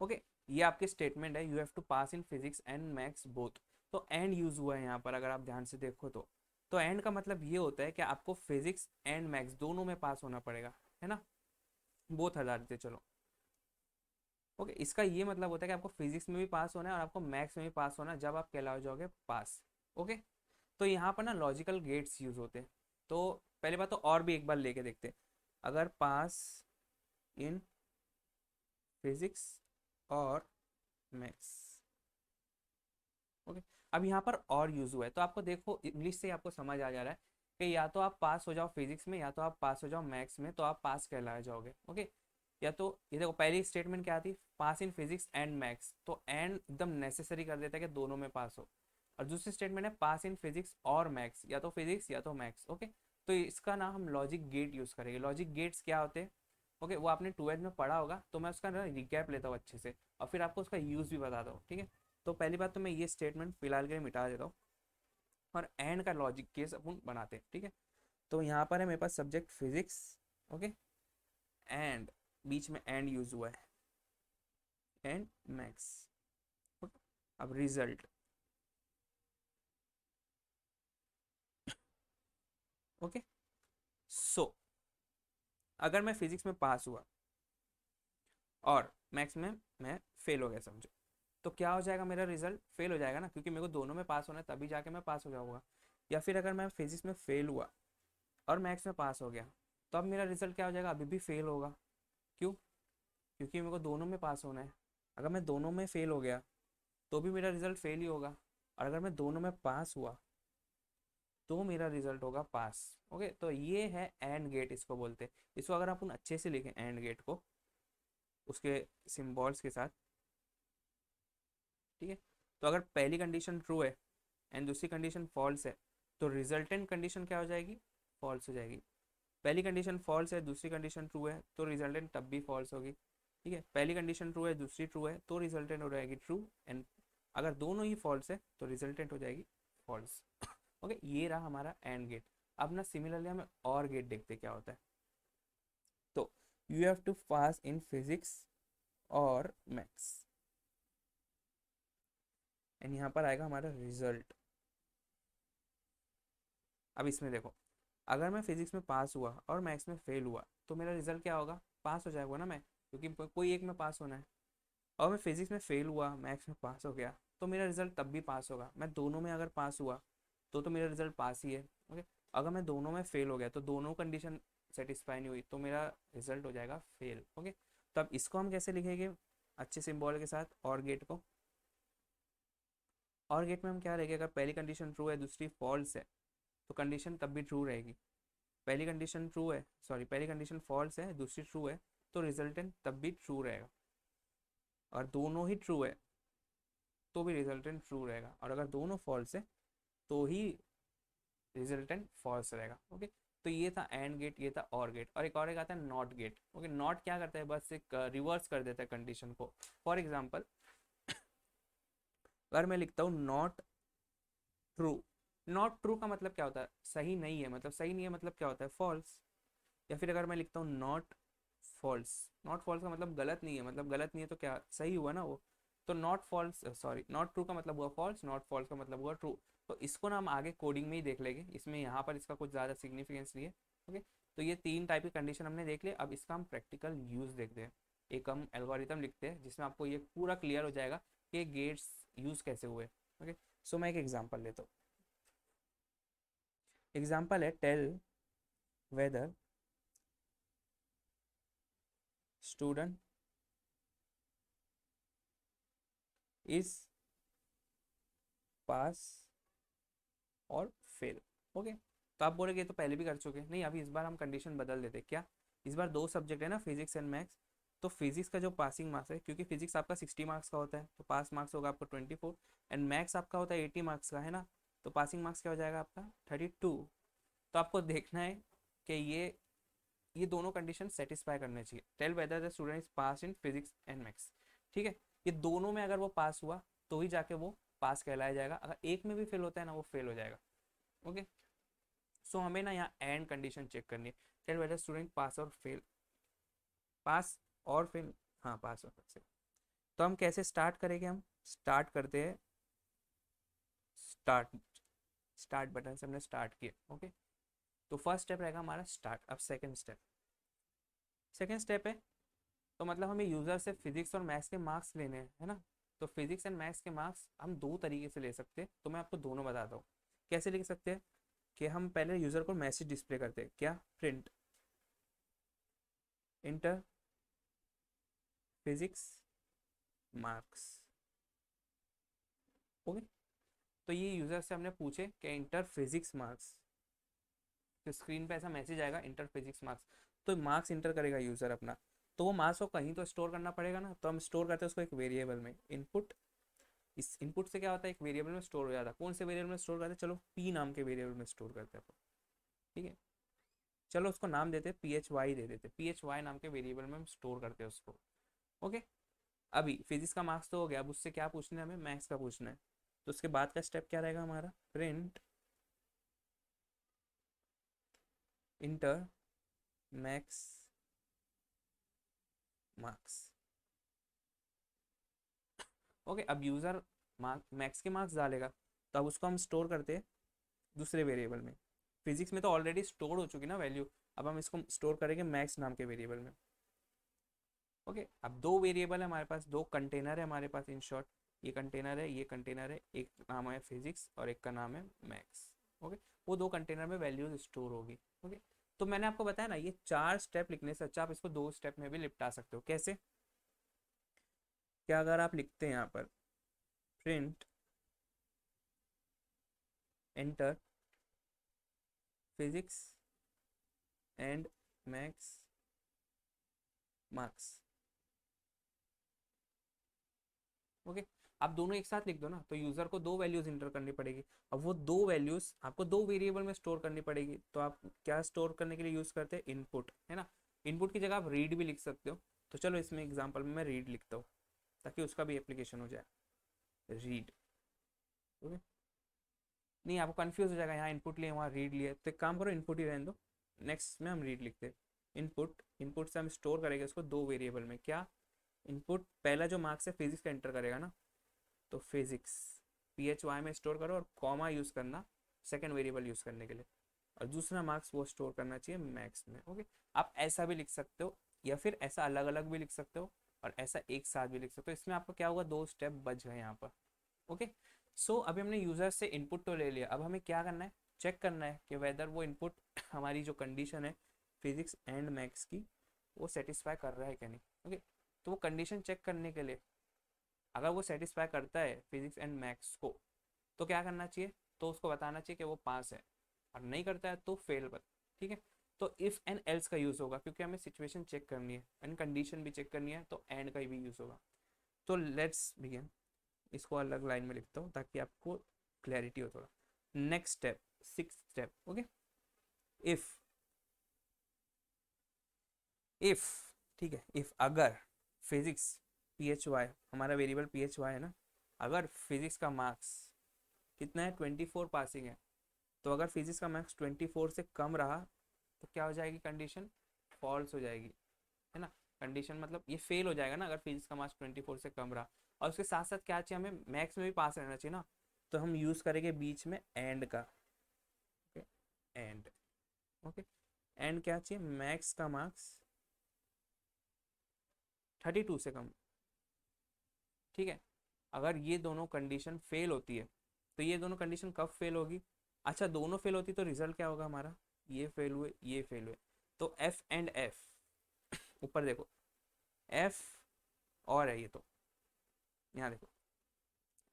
Okay, ये आपके स्टेटमेंट है, you have to pass in physics and maths both. तो एंड यूज हुआ है यहाँ पर, अगर आप ध्यान से देखो तो एंड का मतलब ये होता है कि आपको फिजिक्स एंड मैथ्स दोनों में पास होना पड़ेगा, है ना। बोथ हटा देते चलो। ओके, इसका ये मतलब होता है कि आपको फिजिक्स में भी पास होना है और आपको मैथ्स में भी पास होना है, जब आप कहलाओ जाओगे पास। ओके, तो यहाँ पर ना लॉजिकल गेट्स यूज होते हैं। तो पहली बात तो और भी एक बार लेके देखते हैं। अगर पास इन फिजिक्स और मैथ्स। ओके, अब यहाँ पर और यूज हुआ है, तो आपको देखो इंग्लिश से आपको समझ आ जा रहा है कि या तो आप पास हो जाओ फिजिक्स में या तो आप पास हो जाओ मैथ्स में, तो आप पास कहलाए जाओगे। ओके, या तो ये देखो पहली स्टेटमेंट क्या थी, पास इन फिजिक्स एंड मैथ्स, तो एंड एकदम नेसेसरी कर देता है कि दोनों में पास हो। और दूसरी स्टेटमेंट है पास इन फिजिक्स और मैथ्स, या तो फिजिक्स या तो मैथ्स। ओके, तो इसका ना हम लॉजिक गेट यूज करेंगे। लॉजिक गेट्स क्या होते हैं? ओके, वो आपने 12th में पढ़ा होगा, तो मैं उसका ना रिकैप लेता हूँ अच्छे से और फिर आपको उसका यूज भी बताता हूँ, ठीक है। तो पहली बात तो मैं ये स्टेटमेंट फिलहाल के लिए मिटा देता हूँ और एंड का लॉजिक केस अपन बनाते हैं, ठीक है। तो यहाँ पर है मेरे पास सब्जेक्ट फिजिक्स। ओके, एंड बीच में एंड यूज हुआ है, एंड मैथ्स। अब रिजल्ट। ओके, सो अगर मैं फिजिक्स में पास हुआ और मैथ्स में मैं फेल हो गया समझो, तो क्या हो जाएगा? मेरा रिजल्ट फेल हो जाएगा ना, क्योंकि मेरे को दोनों में पास होना है तभी जाके मैं पास हो जाऊंगा। या फिर अगर मैं फिजिक्स में फेल हुआ और मैथ्स में पास हो गया, तो अब मेरा रिजल्ट क्या हो जाएगा? अभी भी फेल होगा। क्यों? क्योंकि मेरे को दोनों में पास होना है। अगर मैं दोनों में फेल हो गया तो भी मेरा रिजल्ट फेल ही होगा, और अगर मैं दोनों में पास हुआ तो मेरा रिजल्ट होगा पास। ओके, तो ये है एंड गेट, इसको बोलते हैं। इसको अगर अपन अच्छे से लिखें एंड गेट को उसके सिंबल्स के साथ, ठीक है, तो अगर पहली कंडीशन ट्रू है एंड दूसरी कंडीशन फॉल्स है, तो रिजल्टेंट कंडीशन क्या हो जाएगी? फॉल्स हो जाएगी। पहली कंडीशन फॉल्स है, दूसरी कंडीशन ट्रू है, तो रिजल्टेंट तब भी फॉल्स होगी। ठीक है, पहली कंडीशन ट्रू है, दूसरी ट्रू है, तो रिजल्टेंट हो जाएगी ट्रू। एंड अगर दोनों ही फॉल्स है तो रिजल्टेंट हो जाएगी फॉल्स। ओके, ये रहा हमारा एंड गेट। अब ना सिमिलरली हमें और गेट देखते क्या होता है। तो you have to pass in physics और मैथ्स, एंड यहाँ पर आएगा हमारा रिजल्ट। अब इसमें देखो, अगर मैं फिजिक्स में पास हुआ और मैथ्स में फेल हुआ तो मेरा रिजल्ट क्या होगा, पास हो जाएगा ना मैं, क्योंकि कोई एक में पास होना है। और मैं फिजिक्स में फेल हुआ, मैथ्स में पास हो गया, तो मेरा रिजल्ट तब भी पास होगा। मैं दोनों में अगर पास हुआ तो मेरा रिजल्ट पास ही है। ओके, अगर मैं दोनों में फेल हो गया तो दोनों कंडीशन सेटिस्फाई नहीं हुई तो मेरा रिजल्ट हो जाएगा फेल। ओके, तो अब इसको हम कैसे लिखेंगे अच्छे सिंबल के साथ, और गेट को। और गेट में हम क्या रहेंगे, अगर पहली कंडीशन ट्रू है दूसरी फॉल्स है तो कंडीशन तब भी ट्रू रहेगी। पहली कंडीशन ट्रू है, सॉरी पहली कंडीशन फॉल्स है दूसरी ट्रू है, तो रिजल्टेंट तब भी ट्रू रहेगा। और दोनों ही ट्रू है तो भी रिजल्टेंट ट्रू रहेगा, और अगर दोनों फॉल्स है तो ही रिजल्टेंट फॉल्स रहेगा। ओके, तो ये था एंड गेट, ये था और गेट। और एक आता है नॉट गेट। ओके, नॉट क्या करता है, बस एक रिवर्स कर देता है कंडीशन को। फॉर एग्जाम्पल, अगर मैं लिखता हूँ नॉट ट्रू, नॉट ट्रू का मतलब क्या होता है, सही नहीं है, मतलब सही नहीं है मतलब क्या होता है, फॉल्स। या फिर अगर मैं लिखता हूँ नॉट फॉल्स, नॉट फॉल्स का मतलब गलत नहीं है, मतलब गलत नहीं है तो क्या सही हुआ ना वो। तो not false, sorry not true का मतलब हुआ फॉल्स, नॉट फॉल्स का मतलब हुआ ट्रू। तो इसको ना हम आगे कोडिंग में ही देख लेंगे, इसमें यहाँ पर इसका कुछ ज़्यादा सिग्निफिकेंस नहीं है। ओके, तो ये तीन टाइप की कंडीशन हमने देख लिया। अब इसका हम प्रैक्टिकल यूज़ देखते हैं। एक हम एल्गोरिथम लिखते हैं जिसमें आपको ये पूरा क्लियर हो जाएगा कि गेट्स यूज़ कैसे हुए। ओके, सो मैं एक एग्जाम्पल लेता हूँ। एग्जाम्पल है tell whether student is pass और फेल। ओके, तो आप बोलेंगे तो पहले भी कर चुके, नहीं अभी इस बार हम कंडीशन बदल देते। क्या, इस बार दो सब्जेक्ट है ना, फिजिक्स एंड मैथ्स। तो फिजिक्स का जो पासिंग मार्क्स है, क्योंकि फिजिक्स आपका 60 मार्क्स का होता है तो पास मार्क्स होगा आपका 24, एंड मैथ्स आपका होता है 80 मार्क्स का, है ना, तो पासिंग मार्क्स क्या हो जाएगा आपका 32। तो आपको देखना है कि ये दोनों कंडीशन सेटिस्फाई करने चाहिए। Tell whether the student is pass in physics and maths. ठीक है, ये दोनों में अगर वो पास हुआ तो ही जाके वो पास कहलाया जाएगा, अगर एक में भी फेल होता है ना वो फेल हो जाएगा। ओके, सो हमें ना यहाँ एंड कंडीशन चेक करनी है। टेल वेदर स्टूडेंट पास और फेल, पास और फेल, हाँ पास और फेल। तो हम कैसे स्टार्ट करेंगे, हम स्टार्ट करते हैं, स्टार्ट, स्टार्ट बटन से हमने स्टार्ट किया। ओके, तो फर्स्ट स्टेप रहेगा हमारा स्टार्ट। अब सेकेंड स्टेप है, तो मतलब हमें यूजर से फिजिक्स और मैथ्स के मार्क्स लेने हैं, है ना। तो फिजिक्स एंड मैथ्स के मार्क्स हम दो तरीके से ले सकते हैं, तो मैं आपको दोनों बताता हूँ कैसे लिख सकते हैं। कि हम पहले यूजर को मैसेज डिस्प्ले करते हैं, क्या, print inter physics marks. Okay, तो ये यूजर से हमने पूछे कि इंटर फिजिक्स मार्क्स, तो स्क्रीन पे ऐसा मैसेज आएगा इंटर फिजिक्स मार्क्स। तो मार्क्स इंटर करेगा यूजर अपना, तो वो मार्क्स को कहीं तो स्टोर करना पड़ेगा ना, तो हम स्टोर करते हैं उसको एक वेरिएबल में, इनपुट। इस इनपुट से क्या होता है, एक वेरिएबल में स्टोर हो जाता है। कौन से वेरिएबल में स्टोर करते हैं, चलो पी नाम के वेरिएबल में स्टोर करते हैं। ठीक है, चलो उसको नाम देते हैं PHY, दे देते PHY नाम के वेरिएबल में हम स्टोर करते हैं उसको। ओके, अभी फिजिक्स का मार्क्स तो हो गया, अब उससे क्या पूछना है हमें, मैथ्स का पूछना है। तो उसके बाद का स्टेप क्या रहेगा हमारा, print inter maths marks. Okay, अब यूजर मैथ्स के मार्क्स डालेगा, तो अब उसको हम स्टोर करते हैं दूसरे वेरिएबल में। फिजिक्स में तो ऑलरेडी स्टोर हो चुकी ना वैल्यू, अब हम इसको स्टोर करेंगे मैथ्स नाम के वेरिएबल में। ओके, अब दो वेरिएबल है हमारे पास, दो कंटेनर है हमारे पास, इन शॉर्ट ये कंटेनर है, ये कंटेनर है, एक नाम है फिजिक्स और एक का नाम है मैथ्स। ओके, वो दो कंटेनर में वैल्यूज स्टोर होगी। ओके, तो मैंने आपको बताया ना, ये चार स्टेप लिखने से अच्छा आप इसको दो स्टेप में भी निपटा सकते हो। कैसे, क्या, अगर आप लिखते हैं यहाँ पर print enter physics and maths marks, okay, आप दोनों एक साथ लिख दो ना, तो यूजर को दो वैल्यूज इंटर करनी पड़ेगी। अब वो दो वैल्यूज आपको दो वेरिएबल में स्टोर करनी पड़ेगी, तो आप क्या स्टोर करने के लिए यूज करते हैं, इनपुट, है ना। इनपुट की जगह आप रीड भी लिख सकते हो, तो चलो इसमें एग्जाम्पल में मैं रीड लिखता हूँ ताकि उसका भी एप्लीकेशन हो जाए, रीड। ओके, नहीं आपको कंफ्यूज हो जाएगा, यहाँ इनपुट लिए वहाँ रीड लिए, तो एक काम करो इनपुट ही रहने दो, नेक्स्ट में हम रीड लिखते हैं। इनपुट, इनपुट से हम स्टोर करेंगे उसको दो वेरिएबल में, क्या, इनपुट पहला जो मार्क्स है फिजिक्स का एंटर करेगा ना, तो फिजिक्स पी एच वाई में स्टोर करो और कॉमा यूज़ करना सेकेंड वेरिएबल यूज़ करने के लिए, और दूसरा मार्क्स वो स्टोर करना चाहिए मैक्स में। ओके, आप ऐसा भी लिख सकते हो या फिर ऐसा अलग अलग भी लिख सकते हो और ऐसा एक साथ भी लिख सकते हो, इसमें आपको क्या होगा, दो स्टेप बच गए यहाँ पर। ओके, सो अभी हमने यूज़र से इनपुट तो ले लिया, अब हमें क्या करना है, चेक करना है कि वेदर वो इनपुट हमारी जो कंडीशन है फिजिक्स एंड मैथ्स की वो सेटिस्फाई कर रहा है क्या नहीं। ओके, तो वो कंडीशन चेक करने के लिए अगर वो सेटिस्फाई करता है फिजिक्स एंड मैथ्स को, तो क्या करना चाहिए, तो उसको बताना चाहिए कि वो पास है, और नहीं करता है तो फेल बता। ठीक है, तो इफ़ एंड एल्स का यूज़ होगा क्योंकि हमें सिचुएशन चेक करनी है एंड कंडीशन भी चेक करनी है, तो एंड का भी यूज़ होगा। तो लेट्स बिगिन, इसको अलग लाइन में लिखता हूँ ताकि आपको क्लैरिटी हो थोड़ा। Next step, six step. Okay, if, if, ठीक है, इफ अगर फिजिक्स पी एच वाई, हमारा वेरिएबल पी एच वाई है ना, अगर फिजिक्स का मार्क्स कितना है 24 पासिंग है, तो अगर फिजिक्स का मार्क्स 24 से कम रहा तो क्या हो जाएगी कंडीशन, फॉल्स हो जाएगी, है ना। कंडीशन मतलब ये फेल हो जाएगा ना अगर फिजिक्स का मार्क्स 24 से कम रहा। और उसके साथ साथ क्या चाहिए, हमें मैथ्स में भी पास रहना चाहिए ना, तो हम यूज़ करेंगे बीच में एंड का। ओके, एंड, ओके, एंड क्या चाहिए, मैथ्स का मार्क्स 32 से कम। ठीक है, अगर ये दोनों कंडीशन फेल होती है, तो ये दोनों कंडीशन कब फेल होगी, अच्छा दोनों फेल होती तो रिजल्ट क्या होगा हमारा, ये फेल हुए ये फेल हुए, तो एफ एंड एफ, ऊपर देखो एफ और है ये, तो यहाँ देखो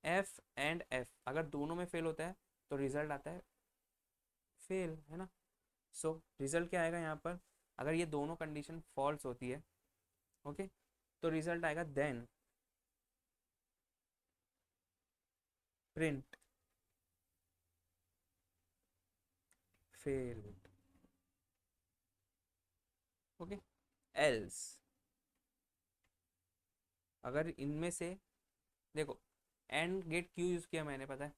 एफ एंड एफ अगर दोनों में फेल होता है तो रिजल्ट आता है फेल, है ना। सो रिजल्ट क्या आएगा यहाँ पर, अगर ये दोनों कंडीशन फॉल्स होती है, ओके, तो रिजल्ट आएगा then print fail. Okay, else अगर इनमें से, देखो एंड गेट क्यों यूज़ किया मैंने, पता है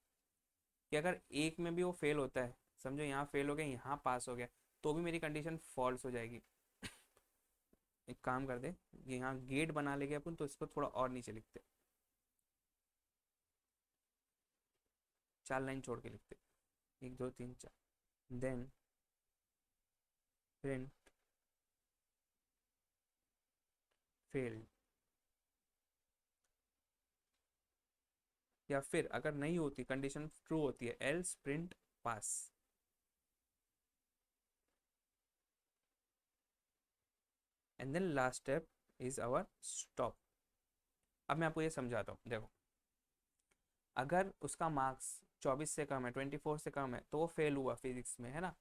कि अगर एक में भी वो फेल होता है, समझो यहाँ फेल हो गया यहाँ पास हो गया, तो भी मेरी कंडीशन फॉल्स हो जाएगी। एक काम कर दे, यहाँ गेट बना लेंगे अपन, तो इसको थोड़ा और नीचे लिखते, चार लाइन छोड़ के लिखते, एक दो तीन चार, देन प्रिंट फेल, या फिर अगर नहीं होती कंडीशन ट्रू होती है, else print pass. And then last step is our stop. अब मैं आपको ये समझाता हूँ, देखो अगर उसका मार्क्स 24 से कम है, 24 से कम है, तो वो फेल हुआ फिजिक्स में, है ना।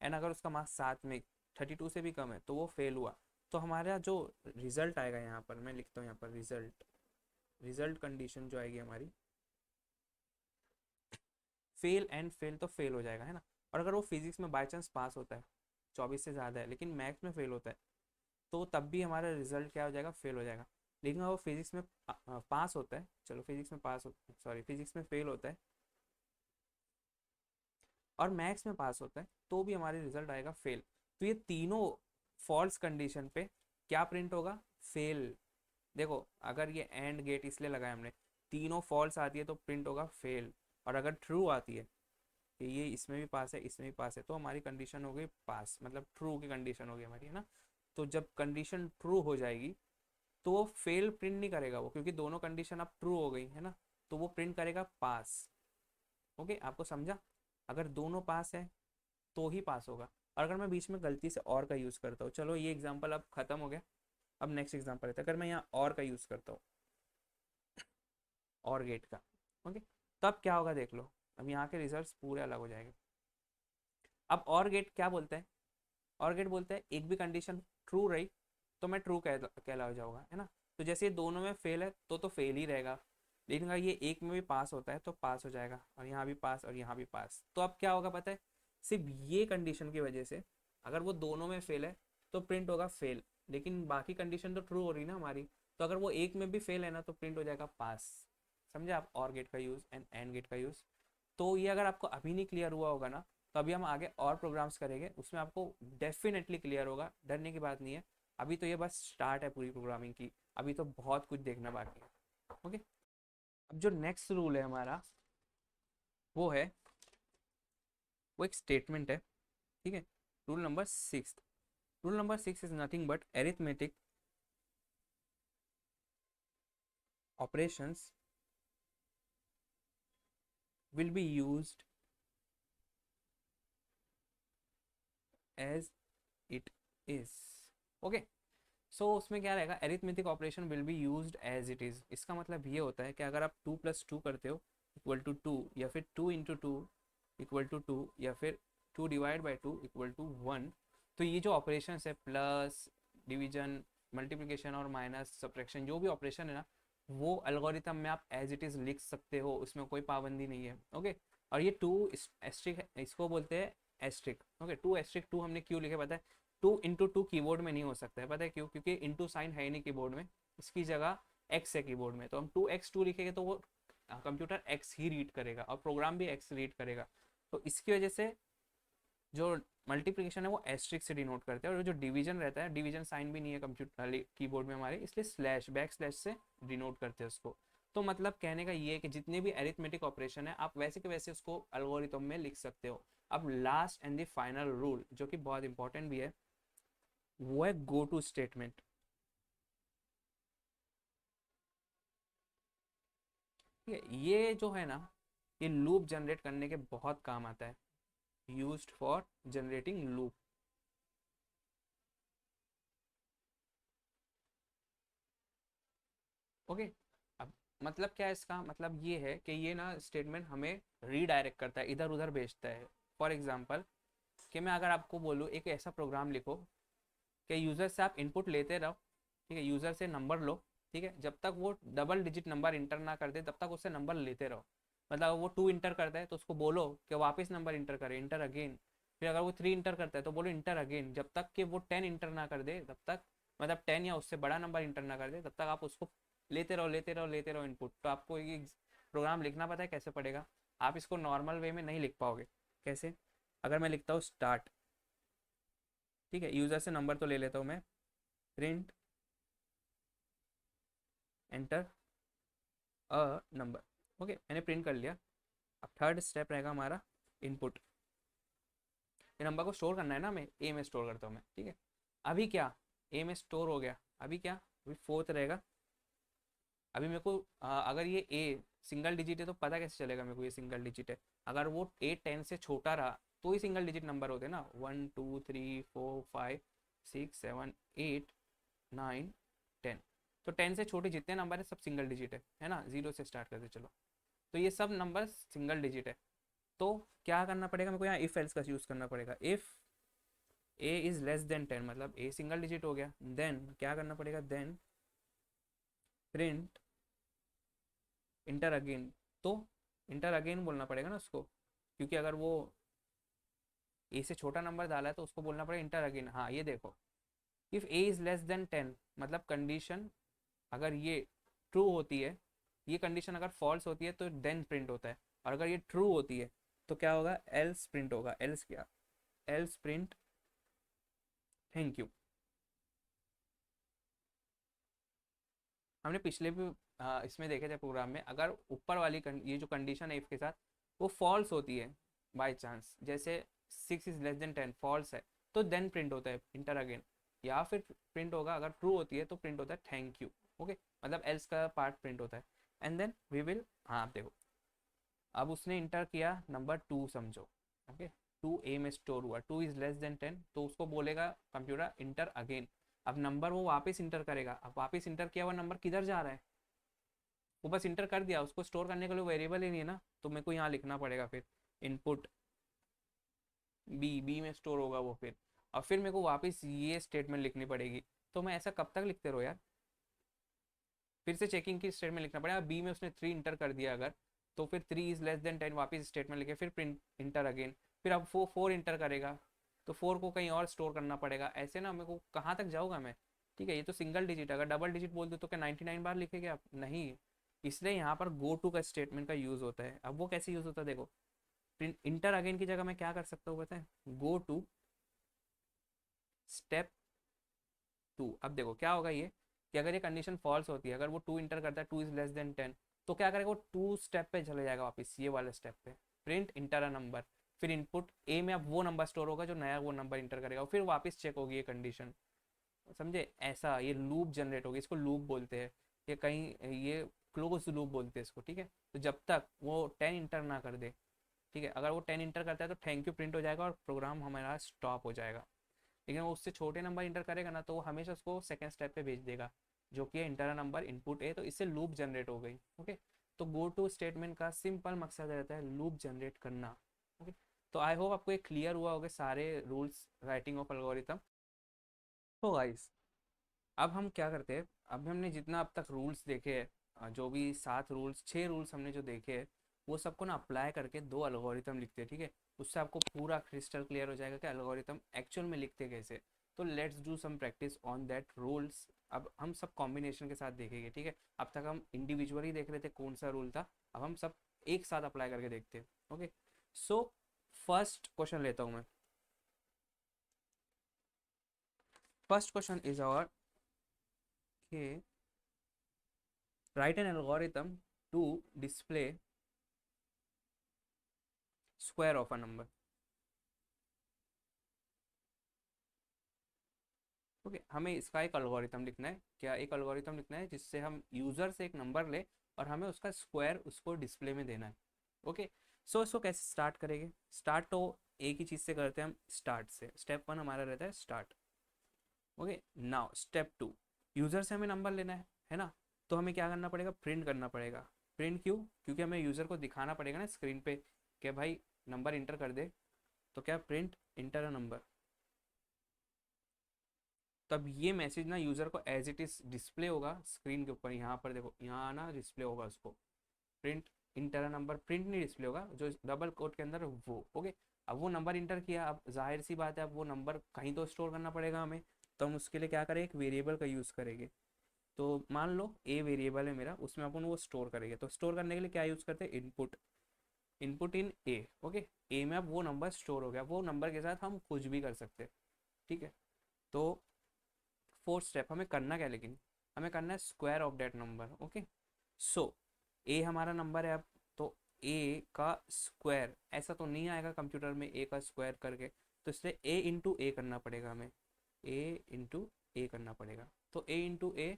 एंड अगर उसका मार्क्स साथ में 32 से भी कम है तो वो फेल हुआ। तो हमारा जो रिजल्ट आएगा यहाँ पर, मैं लिखता हूँ यहाँ पर रिजल्ट, रिजल्ट कंडीशन जो आएगी हमारी, फेल एंड फेल, तो फेल हो जाएगा, है ना। और अगर वो फिजिक्स में बाई चांस पास होता है, 24 से ज़्यादा है, लेकिन मैथ्स में फेल होता है, तो तब भी हमारा रिजल्ट क्या हो जाएगा, फेल हो जाएगा। लेकिन अगर वो फिजिक्स में पास होता है, चलो फिजिक्स में पास हो, सॉरी फिजिक्स में फेल होता है और मैथ्स में पास होता है, तो भी हमारे रिजल्ट आएगा फेल। तो ये तीनों फॉल्स कंडीशन पे क्या प्रिंट होगा, फेल। देखो अगर ये एंड गेट इसलिए लगाया हमने, तीनों फॉल्स आती है तो प्रिंट होगा फेल, और अगर ट्रू आती है कि ये इसमें भी पास है इसमें भी पास है, तो हमारी कंडीशन हो गई पास, मतलब ट्रू की कंडीशन हो गई हमारी, है ना। तो जब कंडीशन ट्रू हो जाएगी तो वो फेल प्रिंट नहीं करेगा वो, क्योंकि दोनों कंडीशन अब ट्रू हो गई है ना, तो वो प्रिंट करेगा पास। ओके, आपको समझा, अगर दोनों पास है तो ही पास होगा। और अगर मैं बीच में गलती से और का यूज़ करता हूँ, चलो ये एग्जाम्पल अब खत्म हो गया, अब नेक्स्ट एग्जाम्पल है, अगर मैं यहाँ और का यूज़ करता हूँ, और गेट का, ओके, तब क्या होगा देख लो, अब यहाँ के रिजल्ट्स पूरे अलग हो जाएंगे। अब और गेट क्या बोलता है, और गेट बोलता है एक भी कंडीशन ट्रू रही तो मैं ट्रू कहला हो जाऊंगा, है ना। तो जैसे ये दोनों में फेल है तो फेल ही रहेगा, लेकिन अगर ये एक में भी पास होता है तो पास हो जाएगा, और यहाँ भी पास और यहाँ भी पास। तो अब क्या होगा पता है, सिर्फ ये कंडीशन की वजह से अगर वो दोनों में फेल है तो प्रिंट होगा फेल, लेकिन बाकी कंडीशन तो ट्रू हो रही ना हमारी। तो अगर वो एक में भी फेल है ना तो प्रिंट हो जाएगा पास। समझे आप और गेट का यूज़ एंड गेट का यूज़। तो ये अगर आपको अभी नहीं क्लियर हुआ होगा ना, तो अभी हम आगे और प्रोग्राम्स करेंगे, उसमें आपको डेफिनेटली क्लियर होगा, डरने की बात नहीं है। अभी तो ये बस स्टार्ट है पूरी प्रोग्रामिंग की, अभी तो बहुत कुछ देखना बाकी है। ओके, अब जो नेक्स्ट रूल है हमारा वो है, वो एक स्टेटमेंट है, ठीक है। Rule number 6, rule number 6 is nothing but arithmetic operations will be used as it is। Okay, so उसमें क्या रहेगा, arithmetic operation will be used as it is. इसका मतलब ये होता है कि अगर आप 2 + 2 करते हो इक्वल टू 2, या फिर 2 × 2 इक्वल टू 2, या फिर 2/2 इक्वल टू 1, तो ये जो ऑपरेशन है प्लस, डिवीजन, मल्टीप्लिकेशन और माइनस, सब्ट्रैक्शन, जो भी ऑपरेशन है ना, वो एल्गोरिथम में आप एज इट इज लिख सकते हो, उसमें कोई पाबंदी नहीं है। ओके, और ये 2 एस्ट्रिक, इसको बोलते हैं एस्ट्रिक। ओके, 2 * 2 हमने क्यों लिखे पता है, 2 × 2 कीबोर्ड में नहीं हो सकता है, पता है क्यों, क्योंकि इंटू साइन है ही नहीं कीबोर्ड में, इसकी जगह एक्स है कीबोर्ड में, तो हम 2x2 लिखेंगे तो वो कंप्यूटर एक्स ही रीड करेगा और प्रोग्राम भी एक्स रीड करेगा। तो इसकी वजह से जो मल्टीप्लिकेशन है वो एस्ट्रिक से डिनोट करते हैं, और जो डिवीजन रहता है, डिवीजन साइन भी नहीं है कंप्यूटर कीबोर्ड में हमारे, इसलिए स्लैश, बैक स्लैश से डिनोट करते हैं उसको। तो मतलब कहने का ये है कि जितने भी अरिथमेटिक ऑपरेशन है आप वैसे के वैसे उसको एल्गोरिथम में लिख सकते हो। अब last and the final rule जो कि बहुत इंपॉर्टेंट भी है, वो है गो टू स्टेटमेंट। ठीक है, ये जो है ना, ये लूप जनरेट करने के बहुत काम आता है, used for generating loop. Okay, अब मतलब क्या है इसका, मतलब ये है कि ये ना स्टेटमेंट हमें रीडायरेक्ट करता है, इधर उधर भेजता है। फॉर एग्जांपल, कि मैं अगर आपको बोलूँ एक ऐसा प्रोग्राम लिखो कि यूज़र से आप इनपुट लेते रहो, ठीक है, यूज़र से नंबर लो, ठीक है, जब तक वो डबल डिजिट नंबर इंटर ना कर दे तब तक उससे नंबर लेते रहो। मतलब वो 2 इंटर करता है तो उसको बोलो कि वापस नंबर इंटर करे, इंटर अगेन। फिर अगर वो 3 इंटर करता है तो बोलो इंटर अगेन, जब तक कि वो 10 इंटर ना कर दे तब तक, मतलब 10 या उससे बड़ा नंबर इंटर ना कर दे तब तक आप उसको लेते रहो लेते रहो लेते रहो इनपुट। तो आपको ये प्रोग्राम लिखना पता है कैसे पड़ेगा, आप इसको नॉर्मल वे में नहीं लिख पाओगे। कैसे, अगर मैं लिखता हूँ स्टार्ट, ठीक है, यूज़र से नंबर तो ले लेता हूँ मैं, print enter a number. Okay, मैंने प्रिंट कर लिया। अब थर्ड स्टेप रहेगा हमारा इनपुट। ये नंबर को स्टोर करना है ना, हमें ए में स्टोर करता हूँ मैं, ठीक है। अभी क्या, ए में स्टोर हो गया, अभी क्या, अभी फोर्थ रहेगा। अभी मेरे को अगर ये ए सिंगल डिजिट है तो पता कैसे चलेगा मेरे को ये सिंगल डिजिट है, अगर वो ए 10 से छोटा रहा तो ही सिंगल डिजिट नंबर होते हैं ना, 1 2 3 4 5 6 7 8 9 10। तो 10 से छोटे जितने नंबर है सब सिंगल डिजिट है ना, जीरो से स्टार्ट करते चलो। तो ये सब नंबर सिंगल डिजिट है। तो क्या करना पड़ेगा मेरे को, यहाँ इफ एल्स का यूज़ करना पड़ेगा। If A is less then 10, मतलब ए सिंगल डिजिट हो गया, देन क्या करना पड़ेगा, देन प्रिंट इंटर अगेन। तो इंटर अगेन बोलना पड़ेगा ना उसको, क्योंकि अगर वो ए से छोटा नंबर डाला है तो उसको बोलना पड़ेगा इंटर अगेन। हाँ ये देखो, if A is less then 10, मतलब कंडीशन अगर ये ट्रू होती है, ये कंडीशन अगर फॉल्स होती है तो देन प्रिंट होता है, और अगर ये ट्रू होती है तो क्या होगा, एल्स प्रिंट होगा। एल्स क्या, एल्स प्रिंट थैंक यू। हमने पिछले भी इसमें देखे थे प्रोग्राम में, अगर ऊपर वाली ये जो कंडीशन है इफ के साथ वो फॉल्स होती है बाय चांस, जैसे 6 इज लेस देन 10 फॉल्स है, तो देन प्रिंट होता है इंटर अगेन। या फिर प्रिंट होगा, अगर ट्रू होती है तो प्रिंट होता है थैंक यू। ओके, मतलब एल्स का पार्ट प्रिंट होता है। एंड देन वी विल, हाँ आप देखो, अब उसने इंटर किया नंबर 2 समझो। ओके, 2 ए में स्टोर हुआ, 2 इज लेस देन 10, तो उसको बोलेगा कंप्यूटर इंटर अगेन। अब नंबर वो वापस इंटर करेगा, अब वापस इंटर किया हुआ नंबर किधर जा रहा है, वो बस इंटर कर दिया, उसको स्टोर करने के लिए वेरिएबल ही नहीं है ना, तो मेरे को यहाँ लिखना पड़ेगा फिर इनपुट बी, बी में स्टोर होगा वो फिर, और फिर मेरे को वापस ये स्टेटमेंट लिखनी पड़ेगी। तो मैं ऐसा कब तक लिखते रहो यार, फिर से चेकिंग की स्टेटमेंट लिखना पड़ेगा। बी में उसने 3 इंटर कर दिया अगर, तो फिर 3 इज लेस देन 10 वापस स्टेटमेंट लिखे, फिर प्रिंट इंटर अगेन, फिर अब वो 4 इंटर करेगा, तो 4 को कहीं और स्टोर करना पड़ेगा। ऐसे ना मेरे को कहाँ तक जाऊँगा मैं, ठीक है। ये तो सिंगल डिजिट, अगर डबल डिजिट बोल दो तो क्या 99 बार लिखेंगे आप? नहीं। इसलिए यहाँ पर गो टू का स्टेटमेंट का यूज़ होता है। अब वो कैसे यूज़ होता है देखो, प्रिंट इंटर अगेन की जगह मैं क्या कर सकता हूँ पता है, गो टू स्टेप 2। अब देखो क्या होगा ये, कि अगर ये कंडीशन फॉल्स होती है, अगर वो 2 इंटर करता है 2 इज लेस देन 10, तो क्या करेगा वो 2 स्टेप पे चले जाएगा वापस, ये वाले स्टेप पे, प्रिंट इंटर अ नंबर, फिर इनपुट ए में अब वो नंबर स्टोर होगा जो नया वो नंबर इंटर करेगा, फिर वापस चेक होगी ये कंडीशन। समझे? ऐसा ये लूप जनरेट होगी, इसको लूप बोलते हैं। ये कहीं ये क्लोज लूप बोलते हैं इसको, ठीक है। तो जब तक वो 10 इंटर ना कर दे, ठीक है, अगर वो 10 इंटर करता है तो थैंक यू प्रिंट हो जाएगा और प्रोग्राम हमारा स्टॉप हो जाएगा। लेकिन वो उससे छोटे नंबर इंटर करेगा ना, तो वो हमेशा उसको सेकंड स्टेप पे भेज देगा, जो कि है इंटर नंबर इनपुट है, तो इससे लूप जनरेट हो गई। ओके। तो गो टू स्टेटमेंट का सिंपल मकसद रहता है लूप जनरेट करना। ओके। तो आई होप आपको ये क्लियर हुआ होगा सारे रूल्स राइटिंग ऑफ एल्गोरिथम। तो गाइस अब हम क्या करते हैं, अब हमने जितना अब तक रूल्स देखे हैं, जो भी 7 रूल्स 6 रूल्स हमने जो देखे हैं, वो सबको ना अप्लाई करके 2 एल्गोरिथम लिखते हैं, ठीक है। उससे आपको पूरा क्रिस्टल क्लियर हो जाएगा कि एल्गोरिथम एक्चुअल में लिखते कैसे। तो let's do some practice on that rules. अब हम सब कॉम्बिनेशन के साथ देखेंगे, ठीक है। अब तक हम इंडिविजुअली देख रहे थे कौन सा रूल था, अब हम सब एक साथ अप्लाई करके देखते हैं। ओके। सो फर्स्ट क्वेश्चन लेता हूँ मैं। फर्स्ट क्वेश्चन इज आवर के write an algorithm to display square of a number। Okay हमें इसका एक algorithm लिखना है। क्या एक algorithm लिखना है जिससे हम यूजर से एक नंबर ले और हमें उसका स्क्वायर उसको डिस्प्ले में देना है। ओके। सो इसको कैसे स्टार्ट करेंगे, स्टार्ट तो एक ही चीज से करते हैं हम, स्टार्ट से। स्टेप 1 हमारा रहता है start. Okay. Now step 2, user से हमें नंबर लेना है ना। तो हमें क्या करना पड़ेगा, प्रिंट करना पड़ेगा। प्रिंट क्यों? क्योंकि हमें यूजर को दिखाना पड़ेगा ना स्क्रीन पे कि भाई नंबर इंटर कर दे। तो क्या, प्रिंट इंटर अ नंबर। तब ये मैसेज ना यूजर को एज इट इज डिस्प्ले होगा स्क्रीन के ऊपर। यहाँ पर देखो, यहाँ ना डिस्प्ले होगा उसको, प्रिंट इंटर नंबर। प्रिंट नहीं डिस्प्ले होगा, जो डबल कोट के अंदर वो। ओके। अब वो नंबर इंटर किया, अब जाहिर सी बात है अब वो नंबर कहीं तो स्टोर करना पड़ेगा हमें। तो हम उसके लिए क्या करें, एक वेरिएबल का यूज़ करेंगे। तो मान लो ए वेरिएबल है मेरा, उसमें अपन वो स्टोर करेंगे। तो स्टोर करने के लिए क्या यूज़ करते हैं, input. Input in a. Okay. A में अब वो नंबर स्टोर हो गया, वो नंबर के साथ हम कुछ भी कर सकते हैं, ठीक है। तो फोर्थ स्टेप हमें करना क्या है, लेकिन हमें करना है square of that number. Okay. So a हमारा नंबर है अब, तो ए का स्क्वायर ऐसा तो नहीं आएगा कंप्यूटर में ए का स्क्वायर करके, तो इसलिए ए इंटू ए करना पड़ेगा हमें। ए इंटू ए करना पड़ेगा। तो ए इंटू ए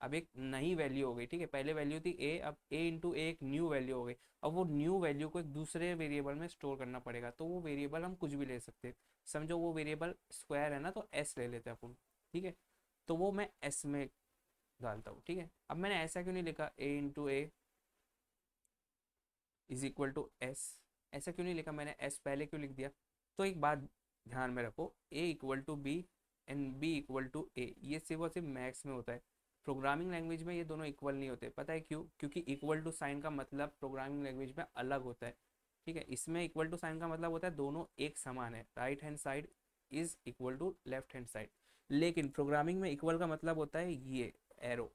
अब एक नई वैल्यू हो गई, ठीक है। पहले वैल्यू थी ए, अब ए इंटू ए एक न्यू वैल्यू हो गई। अब वो न्यू वैल्यू को एक दूसरे वेरिएबल में स्टोर करना पड़ेगा। तो वो वेरिएबल हम कुछ भी ले सकते हैं। समझो वो वेरिएबल स्क्वायर है ना, तो एस ले लेते हैं अपन, ठीक है। तो वो मैं एस में डालता हूँ, ठीक है। अब मैंने ऐसा क्यों नहीं लिखा a into a is equal to s, ऐसा क्यों नहीं लिखा मैंने, एस पहले क्यों लिख दिया? तो एक बात ध्यान में रखो, a equal to b and b equal to a, ये सिर्फ और सिर्फ मैथ्स में होता है। प्रोग्रामिंग लैंग्वेज में ये दोनों इक्वल नहीं होते। पता है क्यों? क्योंकि इक्वल टू साइन का मतलब प्रोग्रामिंग लैंग्वेज में अलग होता है, ठीक है। इसमें इक्वल टू साइन का मतलब होता है दोनों एक समान है, right hand side is equal to left hand side. लेकिन प्रोग्रामिंग में इक्वल का मतलब होता है ये एरो,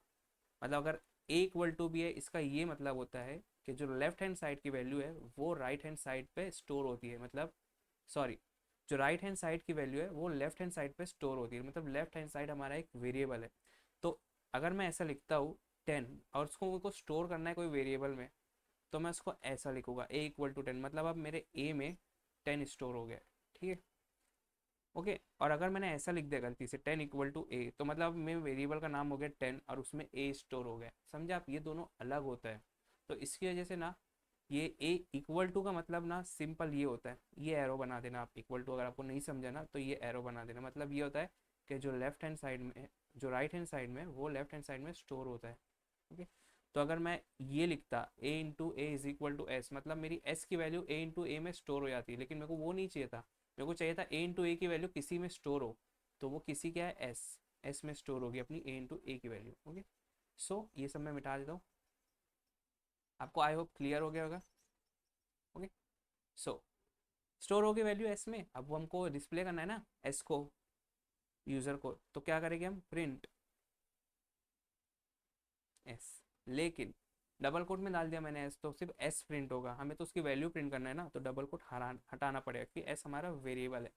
मतलब अगर ए इक्वल टू भी है, इसका ये मतलब होता है कि जो लेफ्ट हैंड साइड की वैल्यू है वो राइट हैंड साइड पे स्टोर होती है। मतलब सॉरी, जो राइट हैंड साइड की वैल्यू है वो लेफ्ट हैंड साइड पे स्टोर होती है। मतलब लेफ्ट हैंड साइड हमारा एक वेरिएबल है। तो अगर मैं ऐसा लिखता हूँ 10 और उसको मुझको स्टोर करना है कोई वेरिएबल में, तो मैं उसको ऐसा लिखूंगा ए इक्वल टू 10, मतलब अब मेरे ए में 10 स्टोर हो गया, ठीक है। ओके। और अगर मैंने ऐसा लिख दिया गलती से 10 इक्वल टू ए, तो मतलब मेरे वेरिएबल का नाम हो गया 10 और उसमें ए स्टोर हो गया। समझे आप? ये दोनों अलग होता है। तो इसकी वजह से ना ये ए इक्वल टू का मतलब ना सिंपल ये होता है, ये एरो बना देना आप इक्वल टू, अगर आपको नहीं समझा ना तो ये एरो बना देना। मतलब ये होता है कि जो लेफ्ट हैंड साइड में, जो राइट हैंड साइड में, वो लेफ्ट हैंड साइड में स्टोर होता है। ओके। तो अगर मैं ये लिखता a into a is equal to s, मतलब मेरी एस की वैल्यू ए इंटू ए में स्टोर हो जाती है। लेकिन मेरे को वो नहीं चाहिए था, मेरे को चाहिए था ए इंटू ए की वैल्यू किसी में स्टोर हो। तो वो किसी क्या है, एस। एस में स्टोर होगी अपनी ए इंटू ए की वैल्यू। ओके। सो ये सब मैं मिटा देता हूँ, आपको आई होप क्लियर हो गया होगा। ओके, सो स्टोर हो गई वैल्यू एस में, अब वो हमको डिस्प्ले करना है ना एस को, यूजर को, तो क्या करेंगे हम, प्रिंट एस। लेकिन डबल कोट में डाल दिया मैंने एस, तो सिर्फ एस प्रिंट होगा, हमें तो उसकी वैल्यू प्रिंट करना है ना, तो डबल कोट हटाना पड़ेगा कि एस हमारा वेरिएबल है।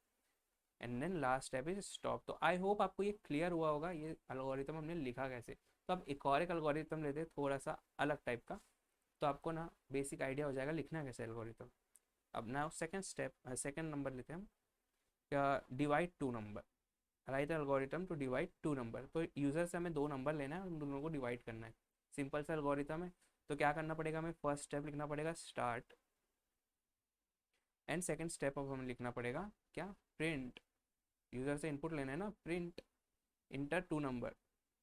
And then last step is stop. तो आई होप आपको ये क्लियर हुआ होगा ये एल्गोरिथम हमने लिखा कैसे। तो अब एक और एक एल्गोरिथम लेते हैं थोड़ा सा अलग टाइप का, तो आपको ना बेसिक आइडिया हो जाएगा लिखना कैसे एल्गोरिथम। अब ना सेकंड स्टेप, सेकंड नंबर लेते हैं हम, क्या, divide two number, right algorithm to divide two number. तो यूजर से हमें दो नंबर लेना है, उन दोनों को डिवाइड करना है, सिंपल सा एल्गोरिथम है। तो क्या करना पड़ेगा हमें, फर्स्ट स्टेप लिखना पड़ेगा स्टार्ट, एंड सेकंड स्टेप अब हमें लिखना पड़ेगा क्या, प्रिंट। यूजर से इनपुट लेना है ना, print enter two number,